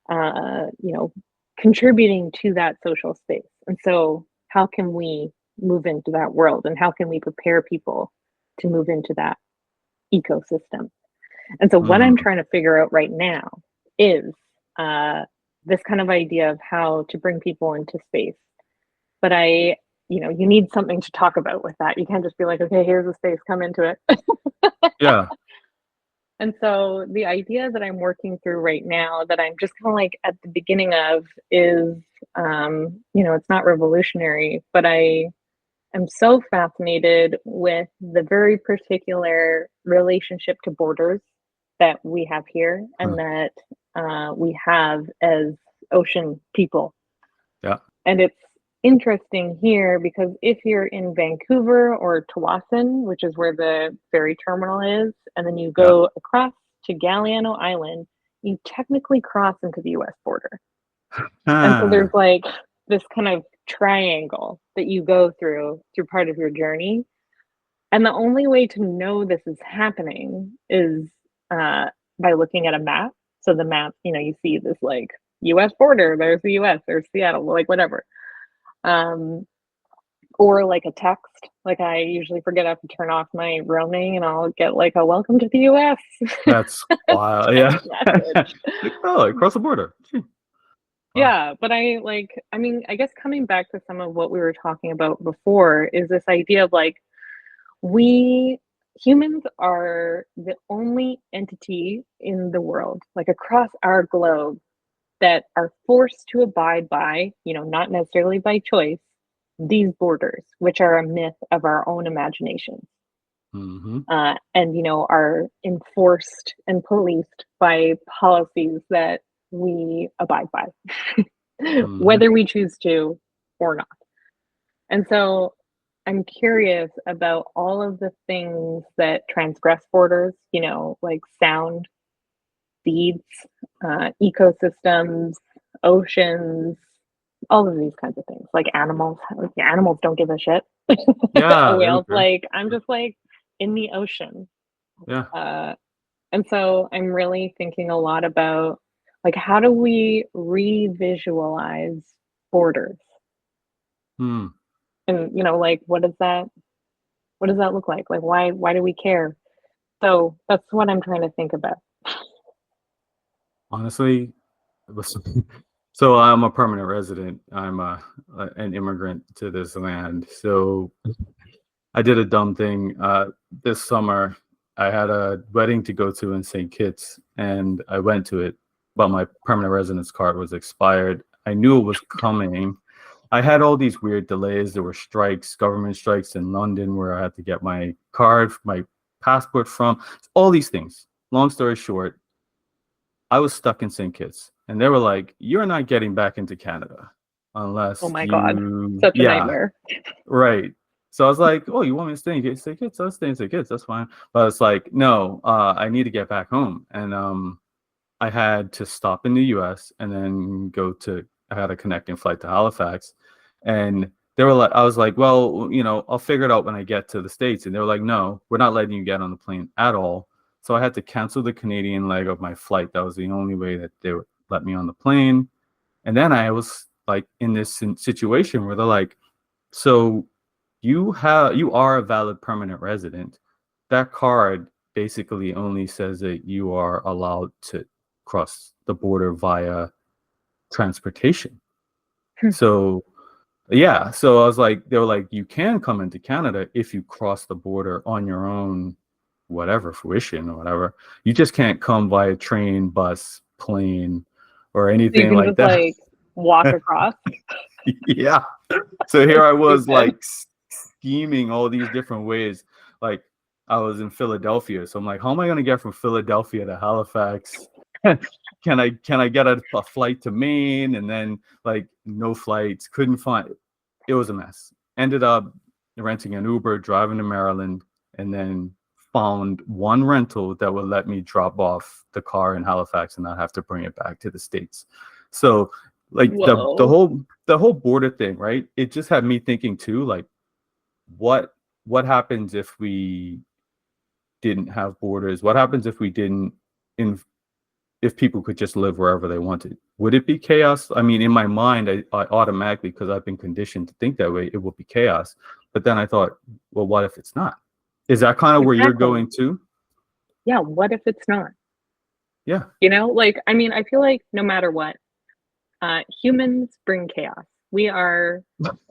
uh, you know, contributing to that social space. And so, how can we move into that world and how can we prepare people to move into that ecosystem? And so, what I'm Mm. trying to figure out right now is uh, this kind of idea of how to bring people into space. But you need something to talk about with that. You can't just be like, okay, here's a space, come into it. Yeah. And so the idea that I'm working through right now that I'm just kind of like at the beginning of is, it's not revolutionary, but I am so fascinated with the very particular relationship to borders that we have here and Huh. that we have as ocean people. Yeah. And it's interesting here because if you're in Vancouver or Tawasin, which is where the ferry terminal is, and then you Yeah. go across to Galiano Island, you technically cross into the US border. And so there's Ah. like this kind of triangle that you go through part of your journey. And the only way to know this is happening is uh, by looking at a map. So the map, you see this like US border, there's the US, there's Seattle, like whatever. Um, or like a text. Like I usually forget I have to turn off my roaming and I'll get like a welcome to the US That's wild. Yeah. text message. Like, oh, across the border. Gee. Wow. Yeah, but I mean, I guess coming back to some of what we were talking about before is this idea of like we humans are the only entity in the world, like across our globe, that are forced to abide by, not necessarily by choice, these borders, which are a myth of our own imagination, Mm-hmm. and are enforced and policed by policies that we abide by, Mm-hmm. whether we choose to or not. And so I'm curious about all of the things that transgress borders, like sound, seeds, ecosystems, oceans, all of these kinds of things, like animals. Like, animals don't give a shit. A Yeah. Very whale's true. like, I'm just like in the ocean. Yeah. Uh, and so I'm really thinking a lot about like how do we revisualize borders? Hmm. And like what does that look like? Like why do we care? So that's what I'm trying to think about. Honestly, it was- so I'm a permanent resident. I'm an immigrant to this land. So I did a dumb thing this summer. I had a wedding to go to in St. Kitts, and I went to it, but my permanent residence card was expired. I knew it was coming. I had all these weird delays. There were strikes, government strikes in London, where I had to get my card, my passport from, all these things. Long story short, I was stuck in St. Kitts, and they were like, "You're not getting back into Canada Oh unless my God. you," Such a yeah, nightmare. right. So I was like, "Oh, you want me to stay in St. Kitts? I'll stay in St. Kitts. That's fine." But it's like, no, I need to get back home, and I had to stop in the U.S. and then go to. I had a connecting flight to Halifax, and they were like, I was like, well, I'll figure it out when I get to the States. And they were like, no, we're not letting you get on the plane at all. So I had to cancel the Canadian leg of my flight. That was the only way that they would let me on the plane. And then I was like in this situation where they're like, so you are a valid permanent resident. That card basically only says that you are allowed to cross the border via transportation. So yeah, so I was like, they were like, you can come into Canada if you cross the border on your own, whatever, fruition or whatever. You just can't come via train, bus, plane, or So you anything can like just like that. walk across. Yeah. So here That's I was stupid. like scheming all these different ways. Like I was in Philadelphia. So I'm like, how am I going to get from Philadelphia to Halifax? Can I get a flight to Maine? And then like no flights, couldn't find it was a mess. Ended up renting an Uber, driving to Maryland, and then found one rental that would let me drop off the car in Halifax and not have to bring it back to the States. So like Whoa. the whole border thing, right? It just had me thinking too, like what what happens if we didn't have borders? What happens if we didn't in if people could just live wherever they wanted? Would it be chaos? I mean, in my mind, I automatically, because I've been conditioned to think that way, it will be chaos. But then I thought, well, what if it's not? Is that kind of where you're Exactly. going to? Yeah, what if it's not? Yeah. Like, I mean, I feel like no matter what, humans bring chaos. We are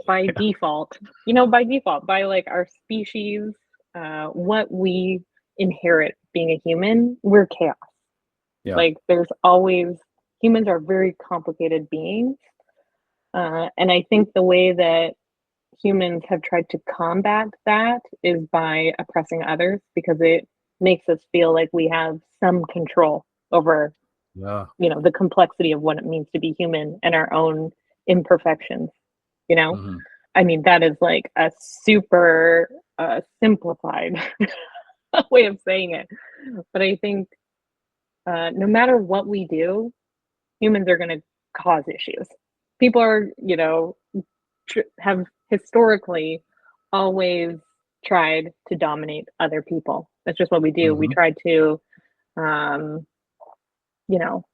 by Yeah. default, by default, by like our species, what we inherit being a human, we're chaos. Yeah. Like, there's always, humans are very complicated beings. And I think the way that humans have tried to combat that is by oppressing others because it makes us feel like we have some control over, Yeah. the complexity of what it means to be human and our own imperfections, you know? Hmm. I mean, that is like a super simplified way of saying it. But I think no matter what we do, humans are going to cause issues. People are, have historically always tried to dominate other people. That's just what we do. We Hmm. try to, um, you know,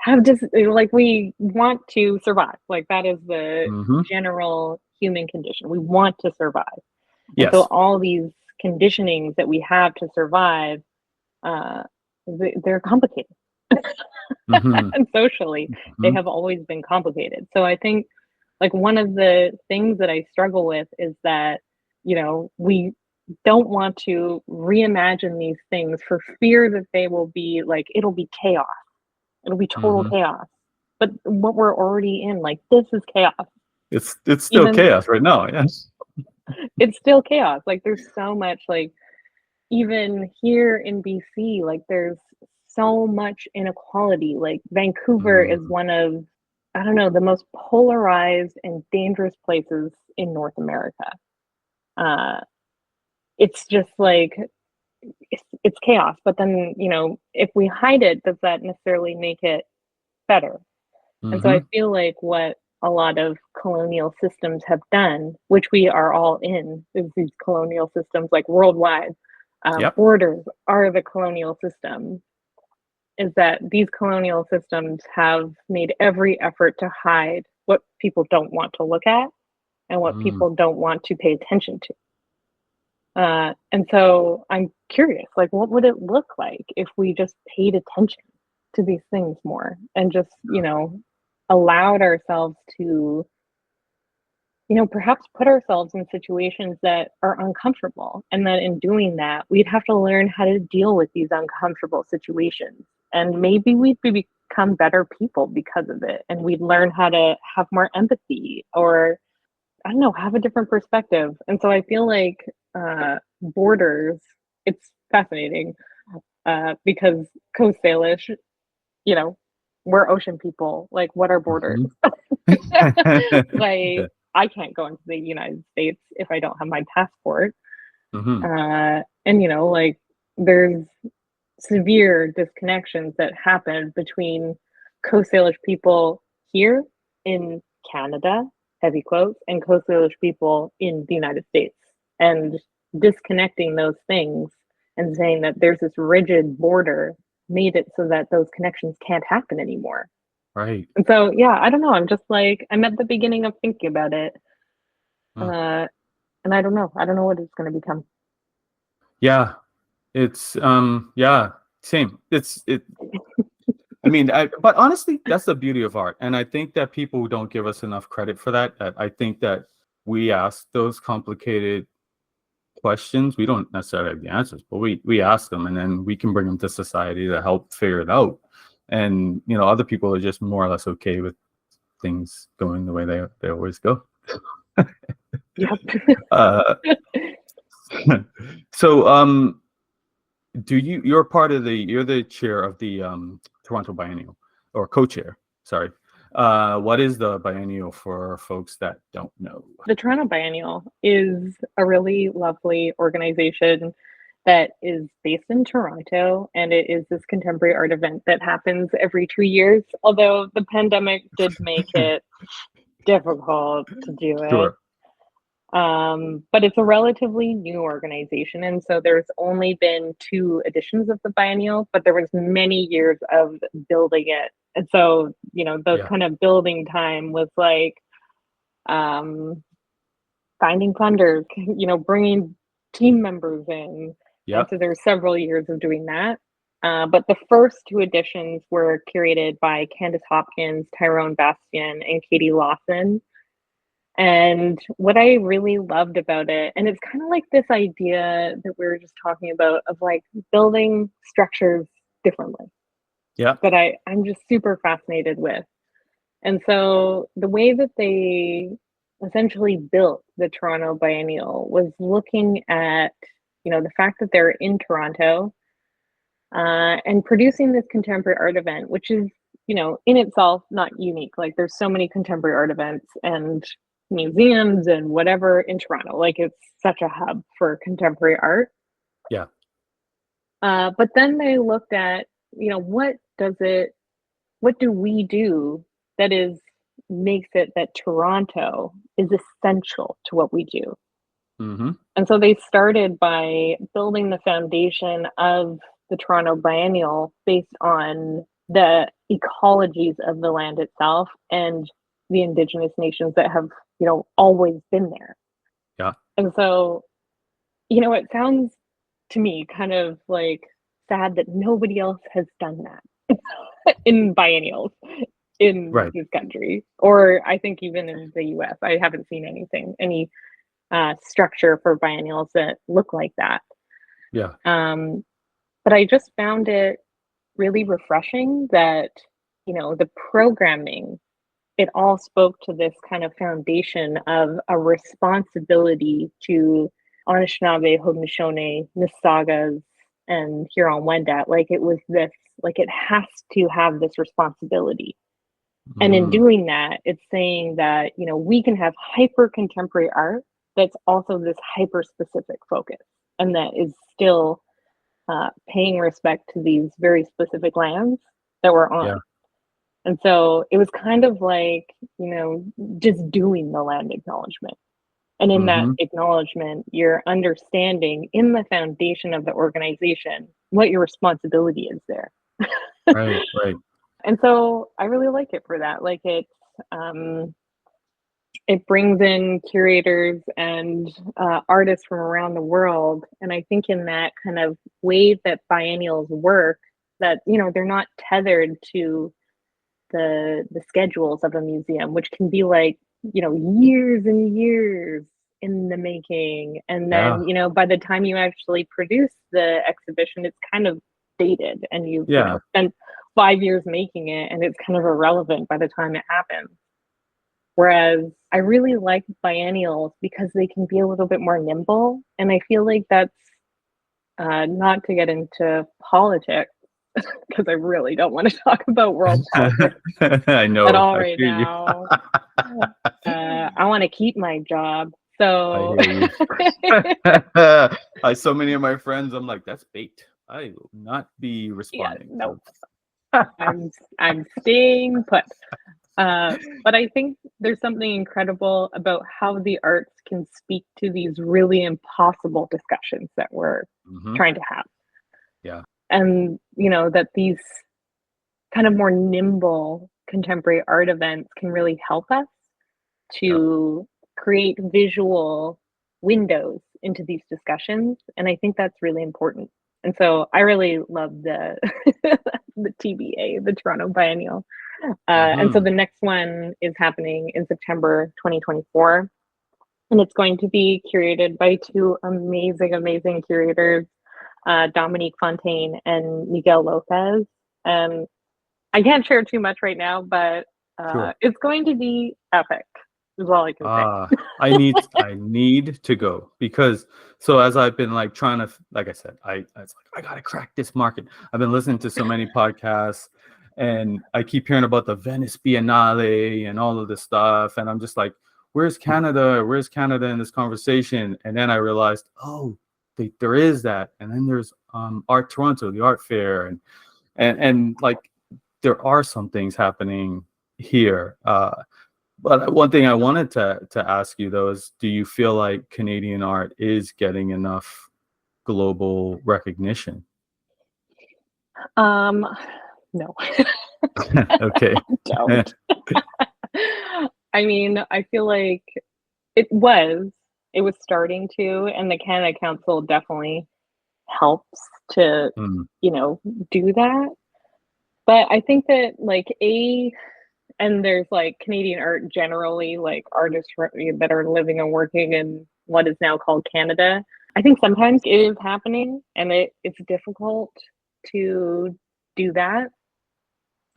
have just like we want to survive. Like that is the Hmm. general human condition. We want to survive. And so Yes. all these conditionings that we have to survive, uh, they're complicated. Hmm. And socially, they Hmm. have always been complicated. So I think like one of the things that I struggle with is that, we don't want to reimagine these things for fear that they will be like, it'll be chaos. It'll be total Hmm. chaos. But what we're already in, like, this is chaos. It's still Even chaos right now. Yes. it's still chaos. Like, there's so much, like, even here in BC, like, there's so much inequality. Like, Vancouver is Mm. one of, I don't know, the most polarized and dangerous places in North America. Uh, it's just like, it's chaos. But then, if we hide it, does that necessarily make it better? And so I Hmm. feel like what a lot of colonial systems have done, which we are all in, is these colonial systems like worldwide. Yep. Borders are the colonial system, is that these colonial systems have made every effort to hide what people don't want to look at and what Mm. people don't want to pay attention to. And so I'm curious, like, what would it look like if we just paid attention to these things more and just, allowed ourselves to, perhaps put ourselves in situations that are uncomfortable. And that in doing that, we'd have to learn how to deal with these uncomfortable situations. And maybe we'd become better people because of it. And we'd learn how to have more empathy or, I don't know, have a different perspective. And so I feel like borders, it's fascinating because Coast Salish, you know, we're ocean people. Like, what are borders? Mhm. Like, I can't go into the United States if I don't have my passport. Mhm. And, like, there's severe disconnections that happen between Coast Salish people here in Canada, heavy quotes, and Coast Salish people in the United States. And disconnecting those things and saying that there's this rigid border made it so that those connections can't happen anymore. Right. And so, yeah, I don't know. I'm just like, I'm at the beginning of thinking about it. Uh, Uh, and I don't know. I don't know what it's going to become. yeah, it's yeah, same. I mean, but honestly, that's the beauty of art. And I think that people don't give us enough credit for that. I think that we ask those complicated questions. We don't necessarily have the answers, but we ask them, and then we can bring them to society to help figure it out. And other people are just more or less okay with things going the way they always go. Yep. Uh, so you're part of you're the chair of the Toronto Biennial, or co-chair, sorry. What is the biennial for folks that don't know? The Toronto Biennial is a really lovely organization that is based in Toronto, and it is this contemporary art event that happens every 2 years. Although the pandemic did make it difficult to do it. Sure. But it's a relatively new organization, and so there's only been two editions of the biennial, but there was many years of building it. And so, the Yeah. kind of building time was like um, finding funders, bringing team members in. And Yeah. so there's several years of doing that. But the first two editions were curated by Candace Hopkins, Tyrone Bastian, and Katie Lawson. And what I really loved about it, and it's kind of like this idea that we were just talking about of like building structures differently Yeah. that I'm just super fascinated with. And so the way that they essentially built the Toronto Biennial was looking at, the fact that they're in Toronto and producing this contemporary art event, which is, in itself not unique. Like there's so many contemporary art events and museums and whatever in Toronto. Like it's such a hub for contemporary art. Yeah. But then they looked at, what do we do that is makes it that Toronto is essential to what we do? Mm-hmm. And so they started by building the foundation of the Toronto Biennial based on the ecologies of the land itself and the indigenous nations that have, always been there. Yeah. And so, it sounds to me kind of like sad that nobody else has done that in biennials in Right. this country, or I think even in the US. I haven't seen any structure for biennials that look like that. Yeah. Um, but I just found it really refreshing that, the programming, it all spoke to this kind of foundation of a responsibility to Anishinaabe, Haudenosaunee, Mississaugas, and Huron-Wendat. Like it was this, like it has to have this responsibility. And in Mm, doing that, it's saying that, we can have hyper contemporary art that's also this hyper specific focus and that is still paying respect to these very specific lands that we're yeah. on. And so it was kind of like, just doing the land acknowledgement. And in that Mm-hmm. acknowledgement, you're understanding in the foundation of the organization what your responsibility is there. Right. Right. And so I really like it for that. Like um, it brings in curators and artists from around the world. And I think in that kind of way that biennials work, that they're not tethered to the schedules of a museum, which can be like years and years in the making. And Yeah. then, by the time you actually produce the exhibition, it's kind of dated and you've, Yeah. spent 5 years making it and it's kind of irrelevant by the time it happens. Whereas I really like biennials because they can be a little bit more nimble. And I feel like that's not to get into politics, because I really don't want to talk about world politics I at know. all I right hear you. now. I want to keep my job. I So, hear you. So many of my friends, I'm like, that's bait. I will not be yeah, responding no, to. I'm staying put. But I think there's something incredible about how the arts can speak to these really impossible discussions that we're Hmm. trying to have. Yeah. And, that these kind of more nimble contemporary art events can really help us Yeah. to create visual windows into these discussions. And I think that's really important. And so I really love the the TBA, the Toronto Biennial. And so Hmm. the next one is happening in September 2024. And it's going to be curated by two amazing, amazing curators, Dominique Fontaine and Miguel Lopez. And I can't share too much right now, but Sure. it's going to be epic, is all I can say. I need to go because so as I've been like trying to like I said, I was like, I gotta crack this market. I've been listening to so many podcasts and I keep hearing about the Venice Biennale and all of this stuff. And I'm just like, where's Canada? Where's Canada in this conversation? And then I realized, oh, there is that. And then there's Art Toronto, the art fair, and like there are some things happening here. But one thing I wanted to ask you though is, do you feel like Canadian art is getting enough global recognition? Um, no, Okay. don't. I mean, I feel like it was, it was starting to, and the Canada Council definitely helps to, Mm, you know, do that. But I think that and there's like Canadian art generally, like artists that are living and working in what is now called Canada. I think sometimes it is happening and it's difficult to do that.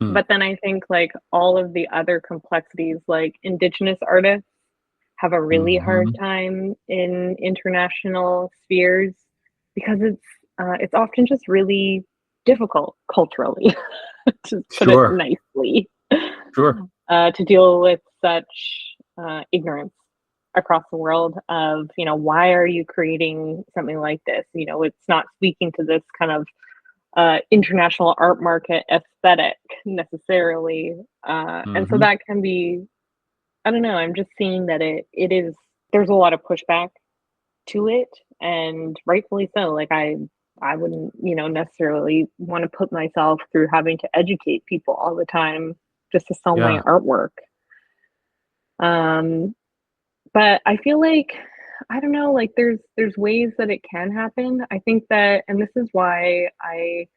mm, But then I think like all of the other complexities, like Indigenous artists have a really hard mhm. time in international spheres because it's often just really difficult culturally, to put it Sure, nicely, sure. to deal with such ignorance across the world of, why are you creating something like this? It's not speaking to this kind of international art market aesthetic necessarily. And so Mhm. that can be, I don't know, I'm just seeing that it is, there's a lot of pushback to it, and rightfully so. Like I wouldn't, necessarily want to put myself through having to educate people all the time just to sell my Yeah. artwork. Um, but I feel like, I don't know, like there's ways that it can happen. I think that, and this is why I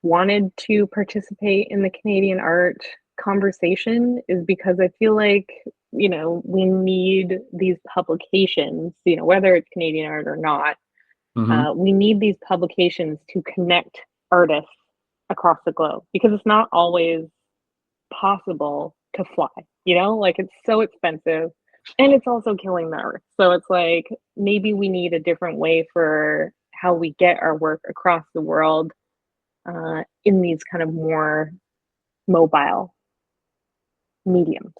wanted to participate in the Canadian art conversation, is because I feel like, we need these publications, whether it's Canadian art or not. Mhm. We need these publications to connect artists across the globe because it's not always possible to fly, like it's so expensive and it's also killing the earth. So it's like maybe we need a different way for how we get our work across the world, in these kind of more mobile mediums.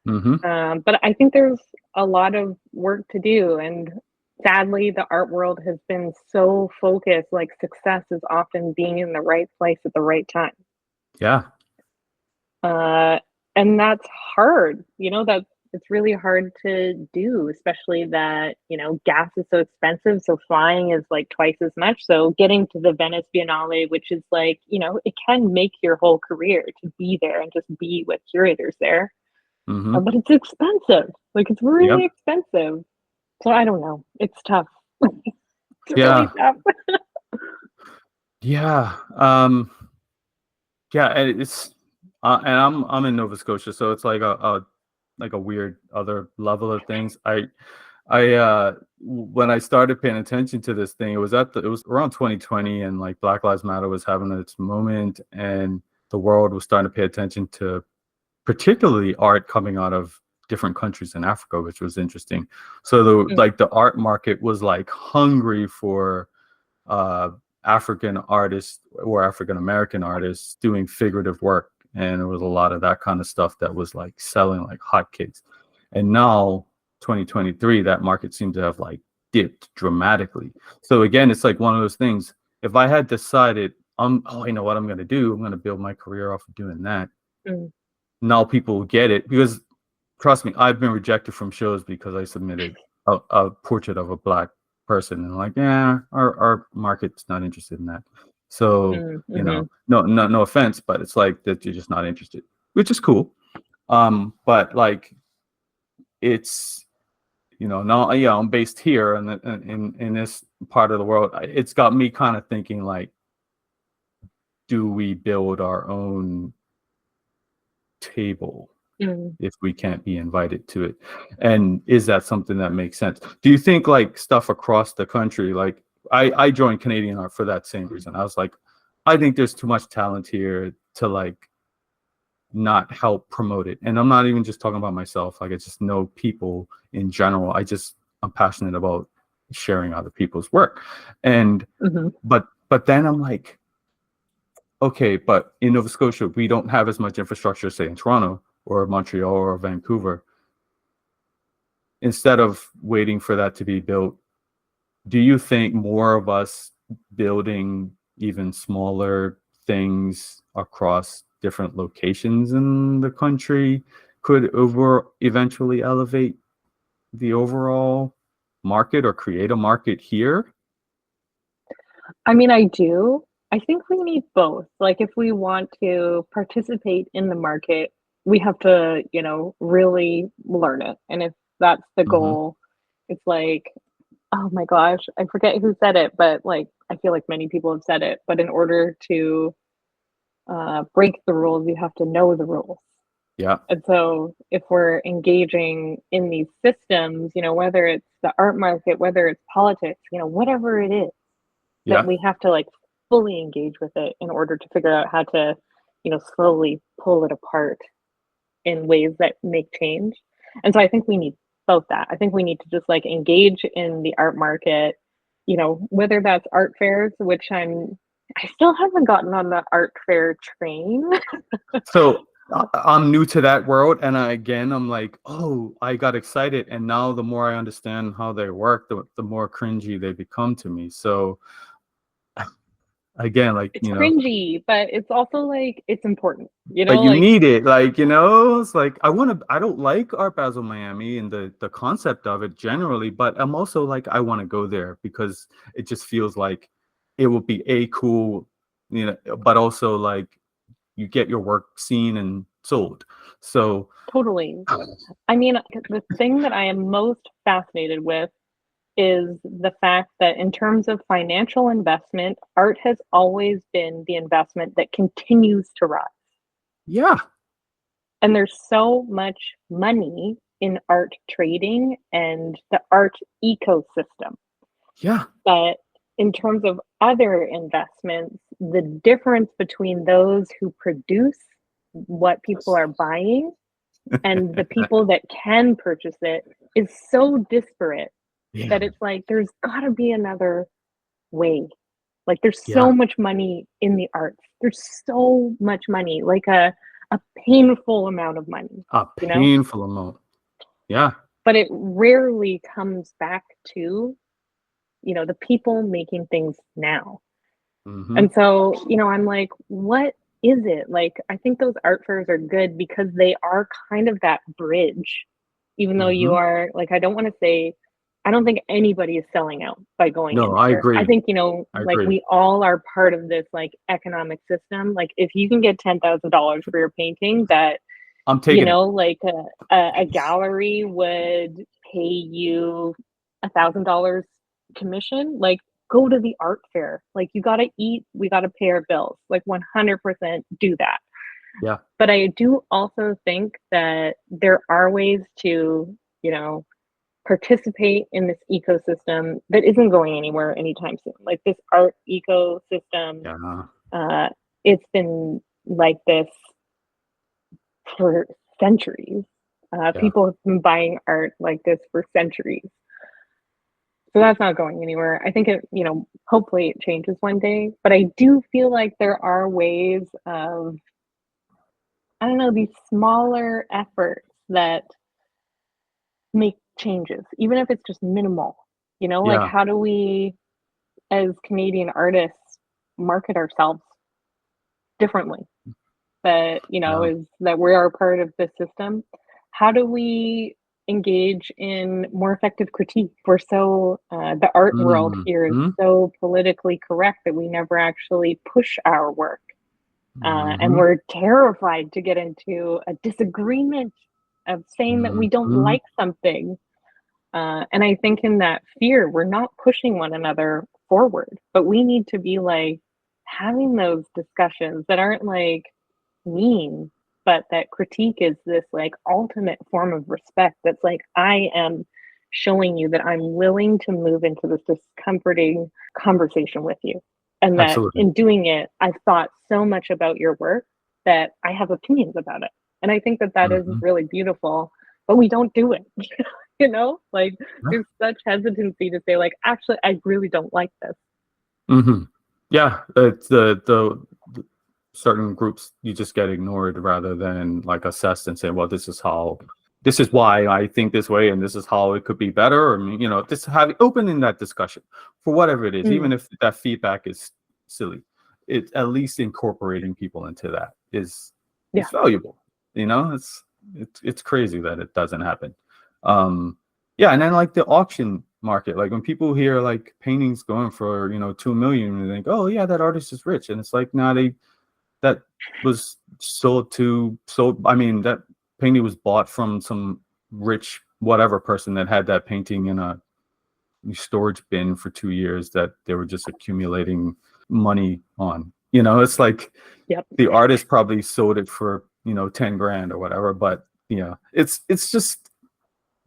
Mhm. But I think there's a lot of work to do. And sadly, the art world has been so focused, like success is often being in the right place at the right time. Yeah. Uh, and that's hard, that it's really hard to do, especially that, gas is so expensive. So flying is like twice as much. So getting to the Venice Biennale, which is like, it can make your whole career to be there and just be with curators there. Mhm. But it's expensive. Like it's really Yep. expensive. So I don't know. It's tough. It's really Yeah. tough. Yeah. Yeah, and it's and I'm in Nova Scotia, so it's like a like a weird other level of things. When I started paying attention to this thing, it was around 2020, and like Black Lives Matter was having its moment, and the world was starting to pay attention to particularly art coming out of different countries in Africa, which was interesting. So Mm, the art market was like hungry for uh, African artists or African American artists doing figurative work, and there was a lot of that kind of stuff that was like selling like hotcakes. And now, 2023, that market seems to have like dipped dramatically. So again, it's like one of those things. If I had decided, oh, you know what I'm going to do? I'm going to build my career off of doing that. mm, Now people will get it because trust me, I've been rejected from shows because I submitted a portrait of a black person and like, yeah, our market's not interested in that. So, mm, you know, mhm. no offense, but it's like that you're just not interested, which is cool. But like it's now yeah, I'm based here in this part of the world. It's got me kind of thinking like, do we build our own table Mm. if we can't be invited to it? And is that something that makes sense? Do you think like stuff across the country, like I joined Canadian art for that same reason. I was like, I think there's too much talent here to like not help promote it. And I'm not even just talking about myself. Like I just know people in general. I'm passionate about sharing other people's work. And Mhm. but then I'm like, okay, but in Nova Scotia, we don't have as much infrastructure, say in Toronto or Montreal or Vancouver. Instead of waiting for that to be built, do you think more of us building even smaller things across different locations in the country could over eventually elevate the overall market or create a market here? I mean, I do. I think we need both. Like, if we want to participate in the market, we have to, really learn it. And if that's the Mm-hmm. goal, it's like, oh my gosh, I forget who said it, but like, I feel like many people have said it. But in order to break the rules, you have to know the rules. Yeah, And so, if we're engaging in these systems, whether it's the art market, whether it's politics, whatever it is, that yeah, we have to like fully engage with it in order to figure out how to, slowly pull it apart in ways that make change. And so I think we need both that. I think we need to just like engage in the art market, whether that's art fairs, which I still haven't gotten on the art fair train. so I'm new to that world, and I'm like, oh, I got excited, and now the more I understand how they work, the more cringy they become to me. So again, like It's cringy, but it's also like it's important, but you like need it, like it's like I don't like Art Basel Miami and the concept of it generally, but I'm also like I want to go there because it just feels like it would be a cool, but also like you get your work seen and sold. So totally. I mean, the thing that I am most fascinated with is the fact that in terms of financial investment, art has always been the investment that continues to rise. yeah, And there's so much money in art trading and the art ecosystem. yeah, But in terms of other investments, the difference between those who produce what people are buying and the people that can purchase it is so disparate yeah, that it's like there's got to be another way. Like there's yeah, so much money in the arts. There's so much money, like a painful amount of money, a you know? painful amount. Yeah. But it rarely comes back to, the people making things now. Mm-hmm. And so, I'm like, what is it? Like, I think those art fairs are good because they are kind of that bridge, even though you Mm-hmm. are like, I don't want to say, I don't think anybody is selling out by going in No, I there. I agree. think, I like agree. we all are part of this like economic system. Like, if you can get $10,000 for your painting, that, I'm taking it. like a gallery would pay you $1,000 commission, like go to the art fair. Like you got to eat, we got to pay our bills. Like 100% do that. Yeah. But I do also think that there are ways to, you know, participate in this ecosystem that isn't going anywhere anytime soon. Like this art ecosystem, Yeah. uh, it's been like this for centuries. Yeah. People have been buying art like this for centuries. So that's not going anywhere. I think it, hopefully it changes one day. But I do feel like there are ways of, I don't know, these smaller efforts that make changes, even if it's just minimal. Like Yeah. how do we, as Canadian artists, market ourselves differently? That, Yeah. is that we are part of the system. How do we engage in more effective critique? We're so, the art world here is Mm-hmm. so politically correct that we never actually push our work. And Mm-hmm. we're terrified to get into a disagreement of saying that we don't Mm-hmm. like something. And I think in that fear, we're not pushing one another forward, but we need to be like having those discussions that aren't like mean, but that critique is this like ultimate form of respect. That's like, I am showing you that I'm willing to move into this discomforting conversation with you. And that Absolutely. in doing it, I've thought so much about your work that I have opinions about it. And I think that that is Mm-hmm. really beautiful, but we don't do it. Like Yeah. there's such hesitancy to say, like, actually, I really don't like this. Mm-hmm. Yeah. It's the certain groups you just get ignored rather than like assessed and say, well, this is why I think this way, and this is how it could be better, or just have opening that discussion for whatever it is, Mm, even if that feedback is silly. It at least incorporating people into that is yeah. valuable. It's crazy that it doesn't happen. Um, yeah, and then like the auction market, like when people hear like paintings going for 2 million, they think, oh yeah, that artist is rich, and it's like, nah, that was sold. I mean, that painting was bought from some rich whatever person that had that painting in a storage bin for 2 years that they were just accumulating money on. It's like Yep. the artist probably sold it for 10 grand or whatever, but it's just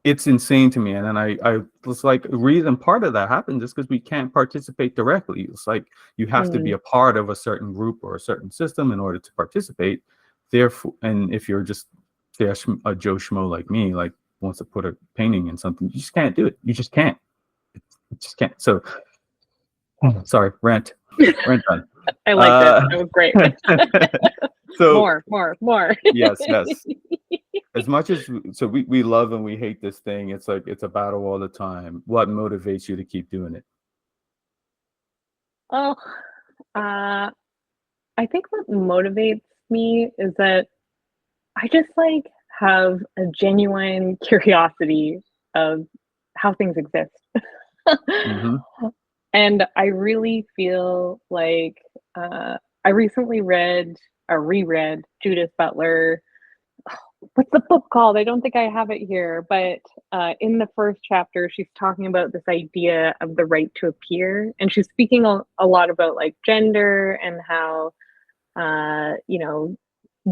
it's insane to me. And then I was like, the reason part of that happens is because we can't participate directly. It's like you have to be Mm, a part of a certain group or a certain system in order to participate. Therefore, and if you're just say a Joe Schmo like me, like wants to put a painting in something, you just can't do it. You just can't. You just can't. So sorry, rant done. I liked it. Uh, That was great. so More. yes, yes. As much as we love and we hate this thing, it's like it's a battle all the time. What motivates you to keep doing it? Oh, uh, I think what motivates me is that I just like have a genuine curiosity of how things exist. Hmm. And I really feel like I recently read or reread Judith Butler. What's the book called? I don't think I have it here, but in the first chapter, she's talking about this idea of the right to appear, and she's speaking a lot about like gender and how uh, you know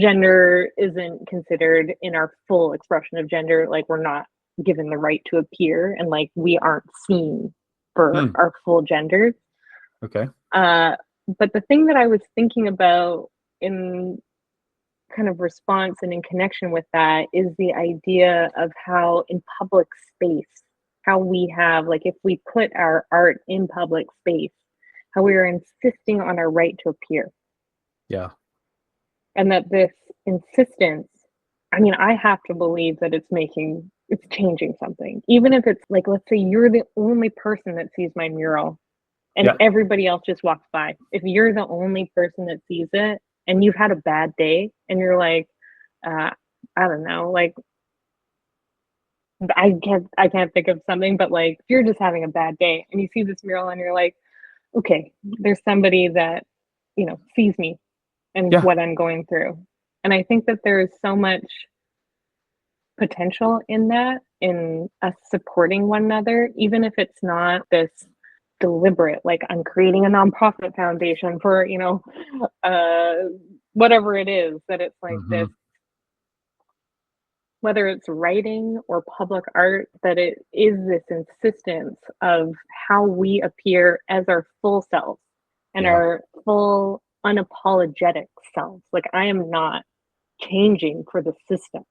gender isn't considered in our full expression of gender. Like we're not given the right to appear, and like we aren't seen for Hmm. our full genders. Okay. Uh, but the thing that I was thinking about in kind of response and in connection with that is the idea of how in public space, how we have, like, if we put our art in public space, how we are insisting on our right to appear. Yeah. And that this insistence, I mean, I have to believe that it's changing something. Even if it's like, let's say you're the only person that sees my mural and Yeah. everybody else just walks by. If you're the only person that sees it and you've had a bad day and you're like, uh, I don't know, like I can't think of something, but like if you're just having a bad day and you see this mural and you're like, okay, there's somebody that, sees me and Yeah. what I'm going through. And I think that there is so much potential in that, in us supporting one another, even if it's not this deliberate, like I'm creating a nonprofit foundation for, whatever it is, that it's like this, Mhm. whether it's writing or public art, that it is this insistence of how we appear as our full selves and Yeah. our full unapologetic selves. Like I am not changing for the system.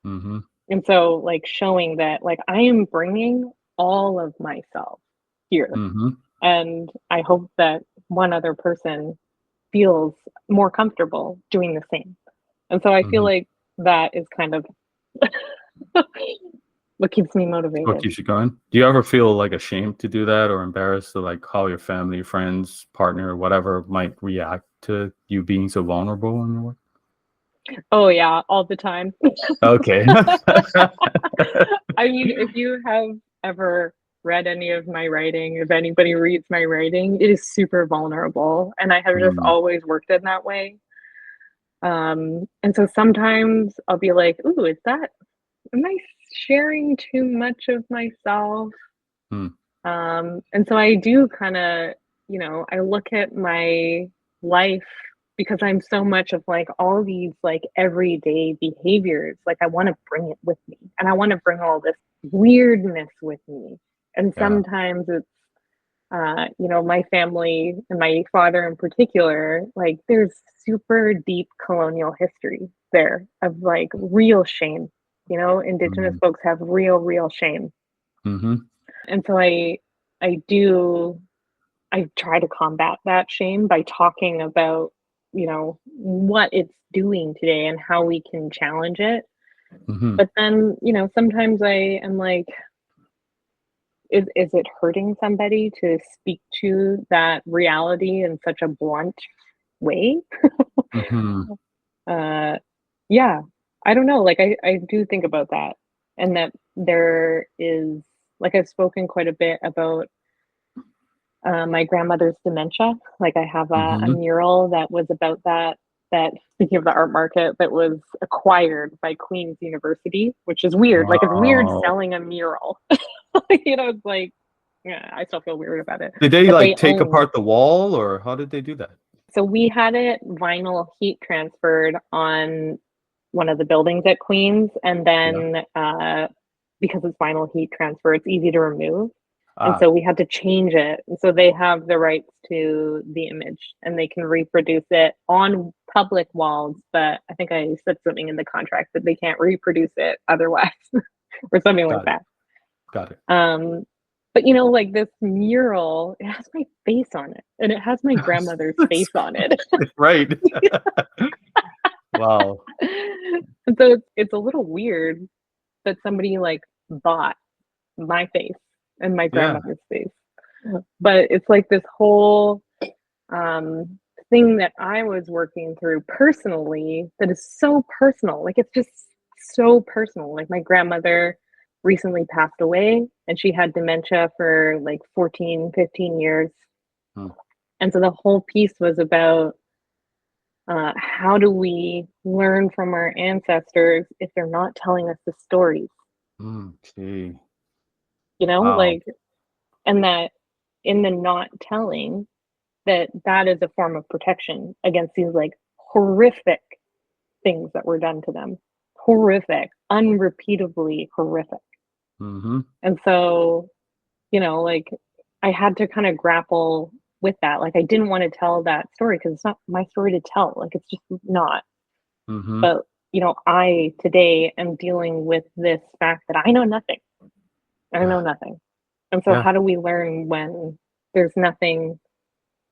Mhm. And so like showing that like I am bringing all of myself here. Mhm. And I hope that one other person feels more comfortable doing the same. And so I feel Mhm. like that is kind of what keeps me What motivated. keeps you going? Do you ever feel like ashamed to do that or embarrassed to like how your family, friends, partner, whatever might react to you being so vulnerable in your work? Oh yeah, all the time. Okay. I mean, if you have ever read any of my writing, if anybody reads my writing, it is super vulnerable. And I have just Mm, always worked in that way. And so sometimes I'll be like, ooh, am I sharing too much of myself? mm, And so I do kind of, I look at my life because I'm so much of like all these like everyday behaviors. Like I want to bring it with me and I want to bring all this weirdness with me. And yeah. sometimes it's, my family and my father in particular, like there's super deep colonial history there of like real shame. Indigenous Mm, folks have real shame. mhm. And so I do I try to combat that shame by talking about, what it's doing today and how we can challenge it. Mhm. But then, sometimes I am like, is it hurting somebody to speak to that reality in such a blunt way? Mhm. Uh, yeah, I don't know. Like, I do think about that, and that there is, like, I've spoken quite a bit about my grandmother's dementia. Like I have a Mhm. mural that was about that. That speaking of the art market, that was acquired by Queen's University, which is weird. Like it's weird Wow. selling a mural. It's like, yeah, I still feel weird about it. Did they But like they take own. apart the wall or how did they do that? So we had it vinyl heat transferred on one of the buildings at Queen's, and Yeah. then because it's vinyl heat transfer, it's easy to remove. And Ah, so we had to change it. And so they have the rights to the image and they can reproduce it on public walls. But I think I said something in the contract that they can't reproduce it otherwise, or something like got it. that. Got it. Um, but like this mural, it has my face on it and it has my grandmother's face on it. Right. Wow. And so it's a little weird that somebody like bought my face and my Yeah. grandmother's face. But it's like this whole um thing that I was working through personally that is so personal. Like it's just so personal. Like my grandmother recently passed away and she had dementia for like 14, 15 years. Mm, And so the whole piece was about how do we learn from our ancestors if they're not telling us the stories, gee. Wow. like, and that in the not telling, that is a form of protection against these like horrific things that were done to them. Horrific, unrepeatably horrific. Mhm. And so, like I had to kind of grapple with that. Like I didn't want to tell that story because it's not my story to tell. Like it's just not. Mhm. But, I today am dealing with this fact that I know nothing. I know nothing. And so Yeah. how do we learn when there's nothing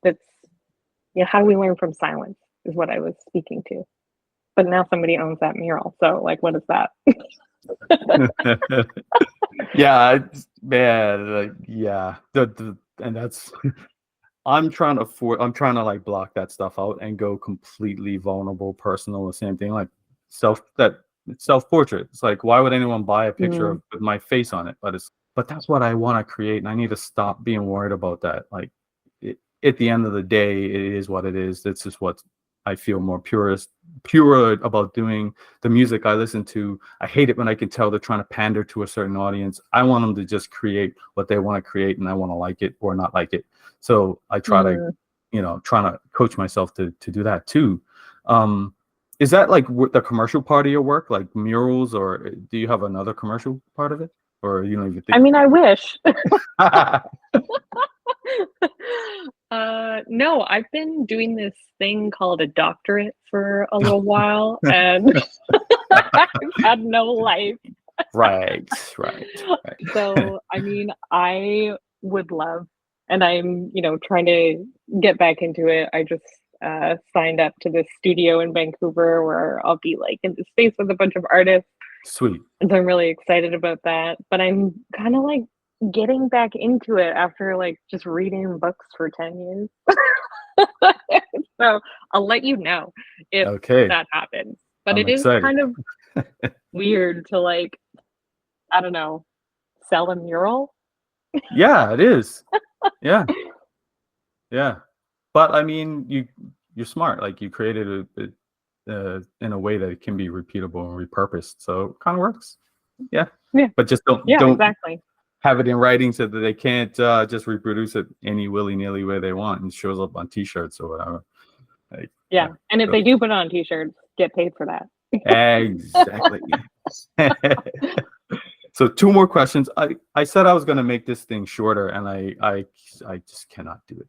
that's, how do we learn from silence is what I was speaking to. But now somebody owns that mural. So like what is that? Yeah, man, like, yeah. And that's I'm trying to like block that stuff out and go completely vulnerable, personal, the same thing, like that self-portrait. It's like, why would anyone buy a picture Mm, of with my face on it? But that's what I want to create, and I need to stop being worried about that. Like, at the end of the day, it is what it is. This is what I feel pure about doing the music I listen to. I hate it when I can tell they're trying to pander to a certain audience. I want them to just create what they want to create, and I want to like it or not like it. So I try to, mm, trying to coach myself to do that too. Um, is that like the commercial part of your work, like murals, or do you have another commercial part of it, or you don't even I think? mean, I wish. No, I've been doing this thing called a doctorate for a little while, and I've had no life. Right, right, right. So, I mean, I would love, and I'm, trying to get back into it. I just signed up to this studio in Vancouver where I'll be like in the space with a bunch of artists. Sweet. And so I'm really excited about that. But I'm kind of like getting back into it after like just reading books for 10 years. So I'll let you know if Okay, that happens. But I'm it is excited. kind of weird to like, I don't know, sell a mural. Yeah, it is. Yeah, yeah. But I mean, you're smart. Like you created in a way that it can be repeatable and repurposed. So it kind of works. Yeah. Yeah, But just don't yeah, don't exactly. have it in writing so that they can't just reproduce it any willy-nilly way they want and shows up on t-shirts or whatever. Like, Yeah. yeah. And if So they do put it on t-shirts, get paid for that. exactly. So two more questions. I said I was going to make this thing shorter and I just cannot do it.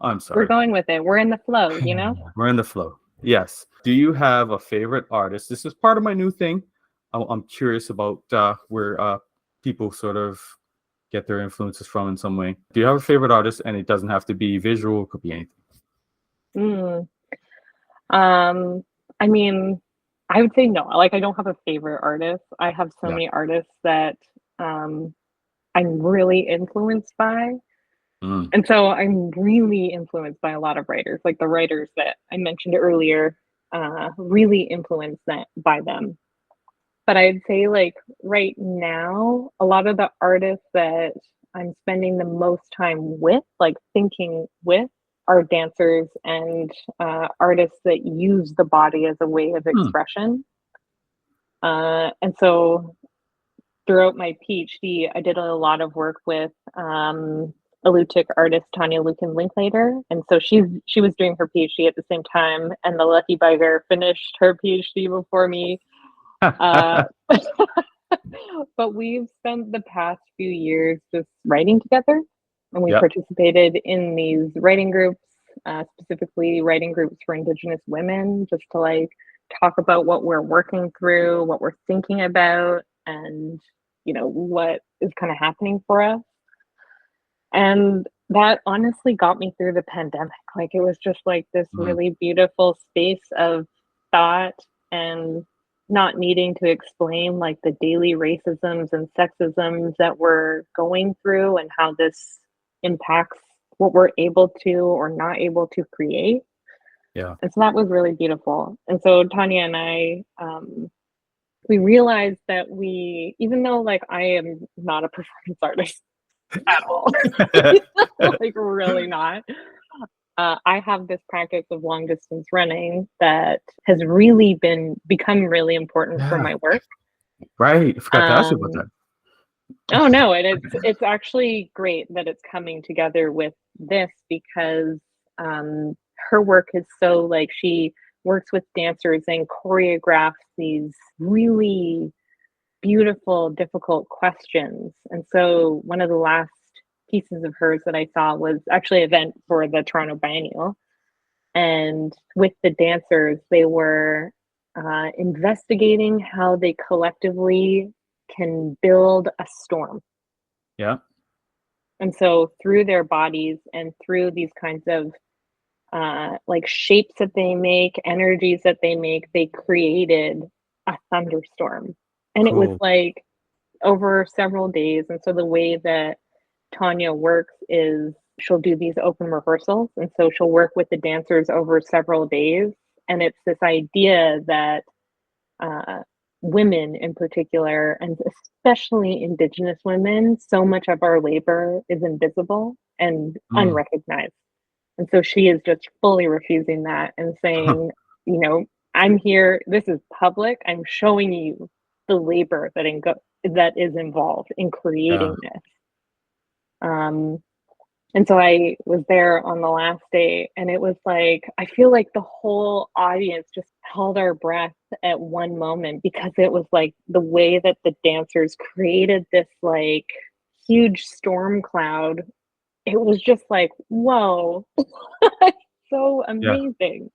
I'm We're sorry. going with it. We're in the flow, you know? We're in the flow. Yes. Do you have a favorite artist? This is part of my new thing. I'm curious about where people sort of get their influences from in some way. Do you have a favorite artist? And it doesn't have to be visual, it could be anything. Mm. Um, I mean, I would say no. Like, I don't have a favorite artist. I have so Yeah. many artists that um, I'm really influenced by. Mm. And so I'm really influenced by a lot of writers, like the writers that I mentioned earlier, really influenced by them. But I'd say, like, right now, a lot of the artists that I'm spending the most time with, like thinking with, are dancers and artists that use the body as a way of Mm. expression. And so throughout my PhD, I did a lot of work with Alutiiq artist Tanya Lukin Linklater, and so she was doing her PhD at the same time, and the lucky bugger finished her PhD before me. Uh, but we've spent the past few years just writing together, and we Yeah. participated in these writing groups, specifically writing groups for Indigenous women, just to like talk about what we're working through, what we're thinking about, and what is kind of happening for us. And that honestly got me through the pandemic. Like it was just like this Mm. really beautiful space of thought and not needing to explain like the daily racisms and sexisms that we're going through and how this impacts what we're able to or not able to create. Yeah. And so that was really beautiful. And so Tanya and I, we realized that even though like I am not a performance artist at all, like really not. I have this practice of long distance running that has really become really important for Yeah. my work. Right. I forgot to ask you about Um, that. oh no, and it's actually great that it's coming together with this because her work is so like she works with dancers and choreographs these really beautiful, difficult questions. And so one of the last pieces of hers that I saw was actually an event for the Toronto Biennial. And with the dancers, they were investigating how they collectively can build a storm. Yeah. And so through their bodies and through these kinds of like shapes that they make, energies that they make, they created a thunderstorm. And it was Cool. like over several days. And so the way that Tanya works is she'll do these open rehearsals. And so she'll work with the dancers over several days. And it's this idea that uh, women in particular, and especially Indigenous women, so much of our labor is invisible and Mm. unrecognized. And so she is just fully refusing that and saying, you know, I'm here, this is public, I'm showing you the labor that is involved in Yeah. creating this. Um, And so I was there on the last day, and it was like, I feel like the whole audience just held our breath at one moment because it was like the way that the dancers created this like huge storm cloud. It was just like, whoa, so Yeah. amazing.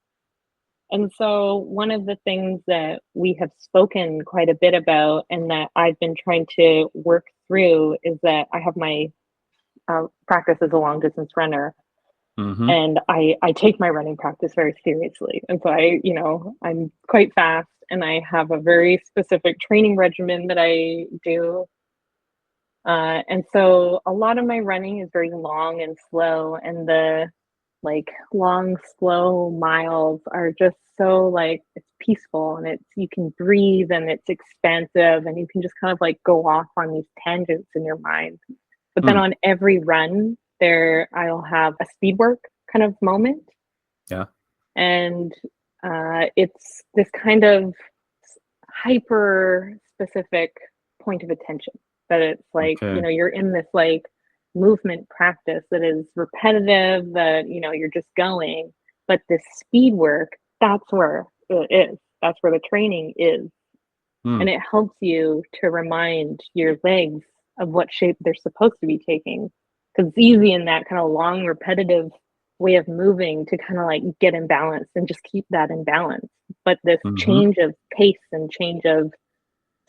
And so, one of the things that we have spoken quite a bit about, and that I've been trying to work through, is that I have my practice as a long distance runner, Mm-hmm. and I take my running practice very seriously. And so I'm quite fast, and I have a very specific training regimen that I do. And so a lot of my running is very long and slow, and the like long, slow miles are just so like it's peaceful and it's you can breathe and it's expansive and you can just kind of like go off on these tangents in your mind. But then Mm. on every run, there I'll have a speed work kind of moment, Yeah. and it's this kind of hyper specific point of attention. That it's like Okay. you're in this like movement practice that is repetitive. That you're just going, but this speed work, that's where it is. That's where the training is, and Mm. it helps you to remind your legs of what shape they're supposed to be taking. Because it's easy in that kind of long, repetitive way of moving to kind of like get in balance and just keep that in balance. But this Mm-hmm. change of pace and change of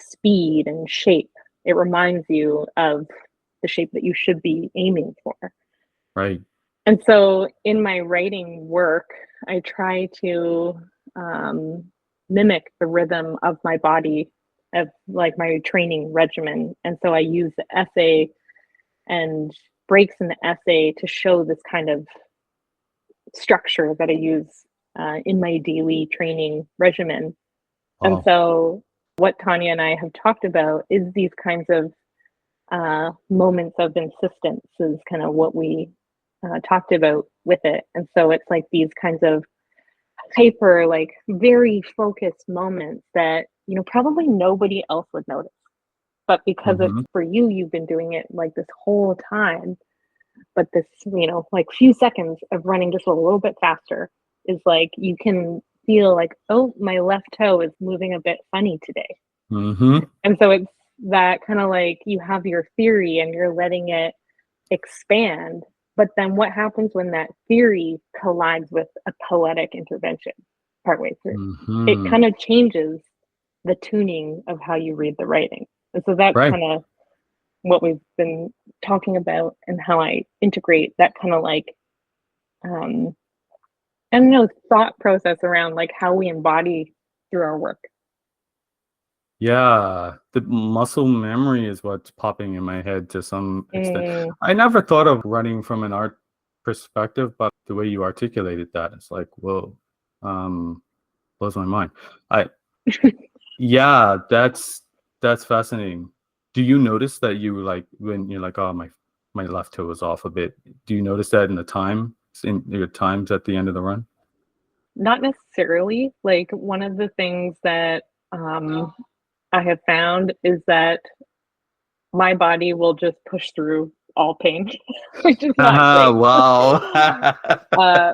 speed and shape, it reminds you of the shape that you should be aiming for. Right. And so in my writing work, I try to um, mimic the rhythm of my body, of like my training regimen. And so I use the essay and breaks in the essay to show this kind of structure that I use in my daily training regimen. And Oh. so what Tanya and I have talked about is these kinds of moments of insistence is kind of what we talked about with it. And so it's like these kinds of hyper, like very focused moments that, probably nobody else would notice. But because it's Mm-hmm. for you, you've been doing it like this whole time. But this, like few seconds of running just a little bit faster is like you can feel like, oh, my left toe is moving a bit funny today. Mm-hmm. And so it's that kind of like you have your theory and you're letting it expand. But then what happens when that theory collides with a poetic intervention partway through? It Mm-hmm. kind of changes the tuning of how you read the writing. And so that's Right. kind of what we've been talking about and how I integrate that kind of like, um, I don't know, thought process around like how we embody through our work. Yeah, the muscle memory is what's popping in my head to some extent. Mm, I never thought of running from an art perspective, but the way you articulated that, it's like, whoa, blows my mind. I Yeah, that's fascinating. Do you notice that you like when you're like, oh, my left toe is off a bit? Do you notice that in the time, in your times at the end of the run? Not necessarily. Like one of the things that I have found is that my body will just push through all pain, which is not Haha, great. wow. uh,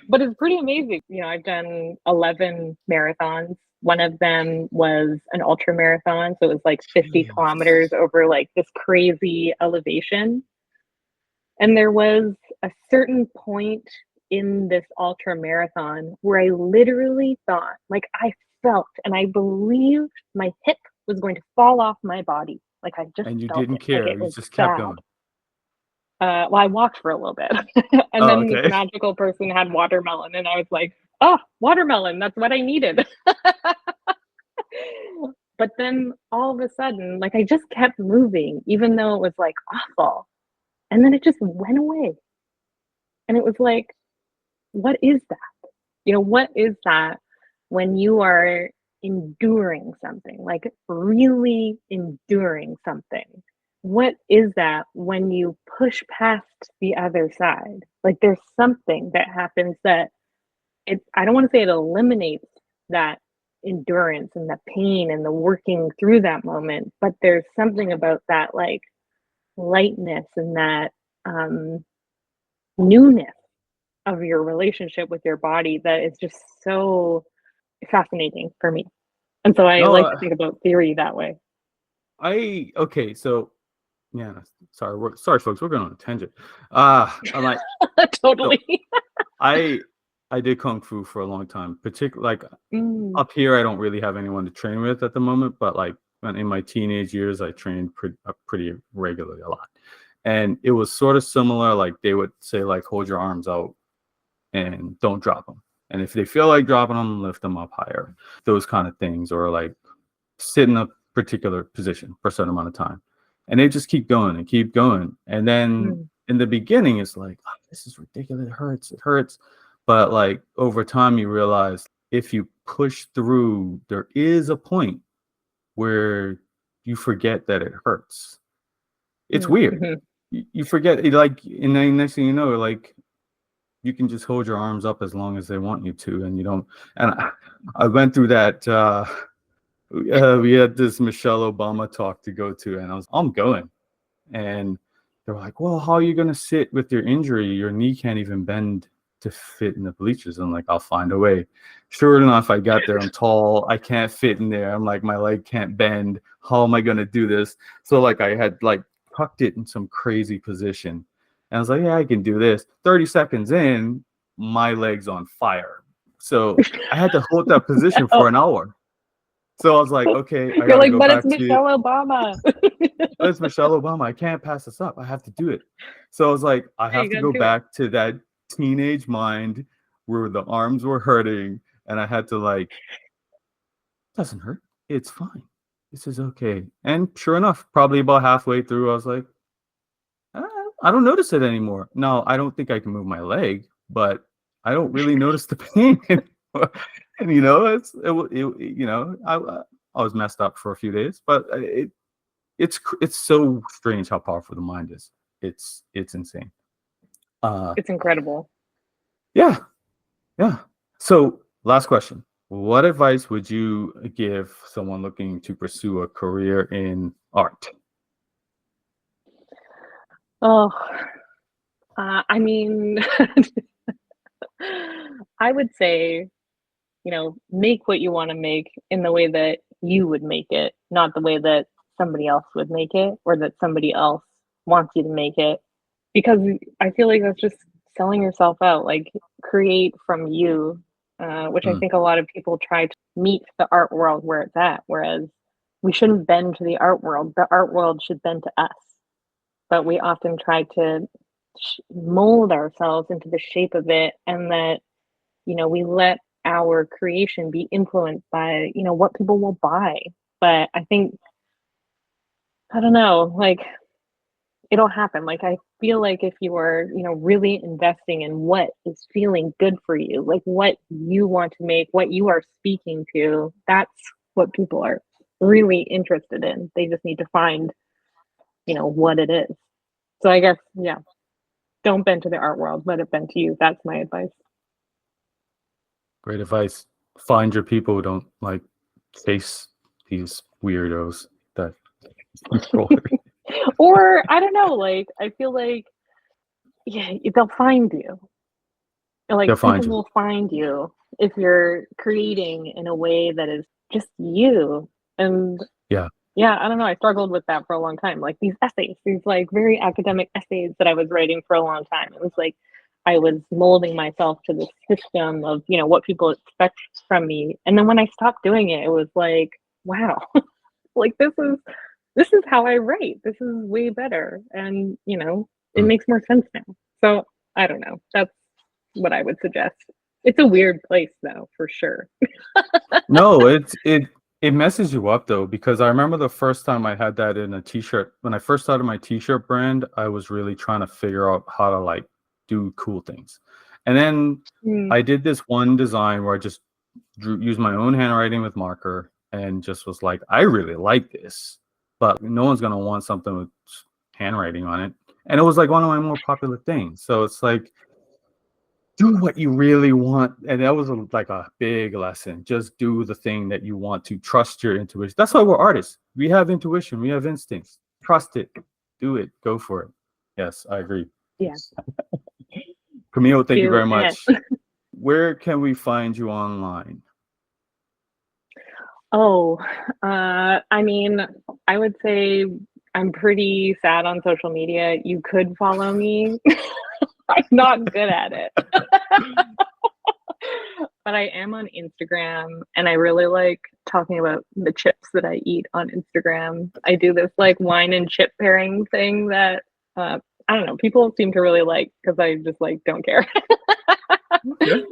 but it's pretty amazing. I've done 11 marathons. One of them was an ultra marathon. So it was like 50 kilometers Jeez. over like this crazy elevation. And there was a certain point in this ultra marathon where I literally thought, like, I felt and I believed my hip was going to fall off my body. Like, I just And you felt didn't it. Like, care. it You was just kept bad. going. Well, I walked for a little bit. And Oh, then this okay. magical person had watermelon. And I was like, oh, watermelon. That's what I needed. But then all of a sudden, like, I just kept moving, even though it was like awful. And then it just went away. And it was like, what is that? What is that when you are enduring something, like really enduring something? What is that when you push past the other side? Like there's something that happens that I don't want to say it eliminates that endurance and the pain and the working through that moment, but there's something about that like lightness and that um newness of your relationship with your body that is just so fascinating for me. And so I No, like to think about theory that way. okay, so yeah, sorry, sorry, folks, we're going on a tangent. I'm like, so Totally. I I did kung fu for a long time, particularly like Mm, up here. I don't really have anyone to train with at the moment, but like in my teenage years, I trained pretty regularly a lot, and it was sort of similar. Like they would say, like hold your arms out and don't drop them, and if they feel like dropping them, lift them up higher. Those kind of things, or like sit in a particular position for a certain amount of time. And they just keep going and keep going. And then mm, in the beginning, it's like, oh, this is ridiculous. It hurts. It hurts. But like over time, you realize if you push through, there is a point where you forget that it hurts. It's mm, weird. mhm. You forget, like, and then next thing you know, like, you can just hold your arms up as long as they want you to, and you don't. And I went through that. We had this Michelle Obama talk to go to, and I'm going. And they're like, well, how are you going to sit with your injury? Your knee can't even bend to fit in the bleachers. I'm like, I'll find a way. Sure enough, I got there. I'm tall. I can't fit in there. I'm like, my leg can't bend. How am I going to do this? So like I had like tucked it in some crazy position. And I was like, yeah, I can do this. 30 seconds in, my leg's on fire. So I had to hold that position for Oh, an hour. So I was like, okay, I you're got to like, go but it's back to, Michelle Obama. it's Michelle Obama. I can't pass this up. I have to do it. So I was like, I Yeah, have you to gotta go do it. back to that teenage mind where the arms were hurting. And I had to like, doesn't hurt. It's fine. This is okay. And sure enough, probably about halfway through, I was like, I don't notice it anymore. No, I don't think I can move my leg, but I don't really notice the pain anymore. And I was messed up for a few days, but it's so strange how powerful the mind is. It's insane. Uh, It's incredible. yeah, yeah. So last question: what advice would you give someone looking to pursue a career in art? Oh, I mean, I would say, make what you want to make in the way that you would make it, not the way that somebody else would make it or that somebody else wants you to make it. Because I feel like that's just selling yourself out. Like, create from you, which I Mm, think a lot of people try to meet the art world where it's at. Whereas we shouldn't bend to the art world. The art world should bend to us. But we often try to mold ourselves into the shape of it, and that we let our creation be influenced by what people will buy. But I think, I don't know, like, it'll happen. Like, I feel like if you are really investing in what is feeling good for you, like what you want to make, what you are speaking to, that's what people are really interested in. They just need to find what it is. So I guess, yeah, don't bend to the art world, let it bend to you. That's my advice. great advice. Find your people. Don't like chase these weirdos that control everything. Or I don't know, like, I feel like, yeah, they'll find you. They'll Like, find people you. will find you if you're creating in a way that is just you. And Yeah. yeah, I don't know. I struggled with that for a long time. Like, these essays, these like very academic essays that I was writing for a long time. It was like I was molding myself to the system of, what people expect from me. And then when I stopped doing it, it was like, wow, like this is how I write. This is way better. And, it Mm. makes more sense now. So I don't know. That's what I would suggest. It's a weird place though, for sure. No, it messes you up though, because I remember the first time I had that in a t-shirt. When I first started my t-shirt brand, I was really trying to figure out how to like do cool things. And then Mm, I did this one design where I just used my own handwriting with marker and just was like, I really like this, but no one's gonna want something with handwriting on it. And it was like one of my more popular things. So it's like, do what you really want. And that was like a big lesson. Just do the thing that you want to. Trust your intuition. That's why we're artists. We have intuition. We have instincts. Trust it. Do it. Go for it. Yes, I agree. yeah. Camille, thank you You very and much. Where can we find you online? oh, I mean, I would say I'm pretty sad on social media. You could follow me. I'm not good at it. But I am on Instagram and I really like talking about the chips that I eat on Instagram. I do this like wine and chip pairing thing that I don't know, people seem to really like because I just like don't care. Okay.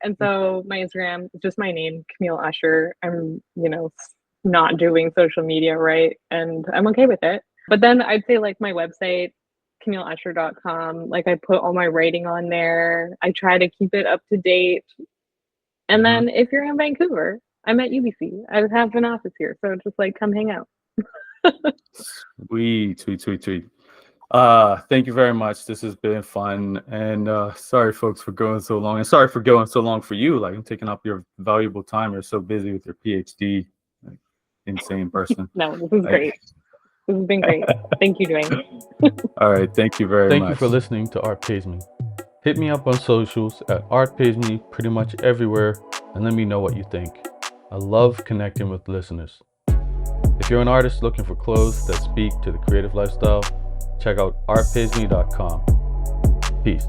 And so my Instagram is just my name, Camille Usher. I'm, not doing social media right, and I'm okay with it. But then I'd say like my website, CamilleUsher.com, like I put all my writing on there. I try to keep it up to date. And Mm-hmm. then if you're in Vancouver, I'm at UBC. I have an office here, so just like come hang out. Sweet, sweet, sweet, sweet. Thank you very much. This has been fun. And sorry folks for going so long. And sorry for going so long for you. Like I'm taking up your valuable time. You're so busy with your PhD. Like, insane person. No, this is Like, great. This has been great. Thank you, Dwayne. all right. Thank you very Thank much. you for listening to Art Pays Me. Hit me up on socials at Art Pays Me pretty much everywhere and let me know what you think. I love connecting with listeners. If you're an artist looking for clothes that speak to the creative lifestyle, check out artpaysme.com. Peace.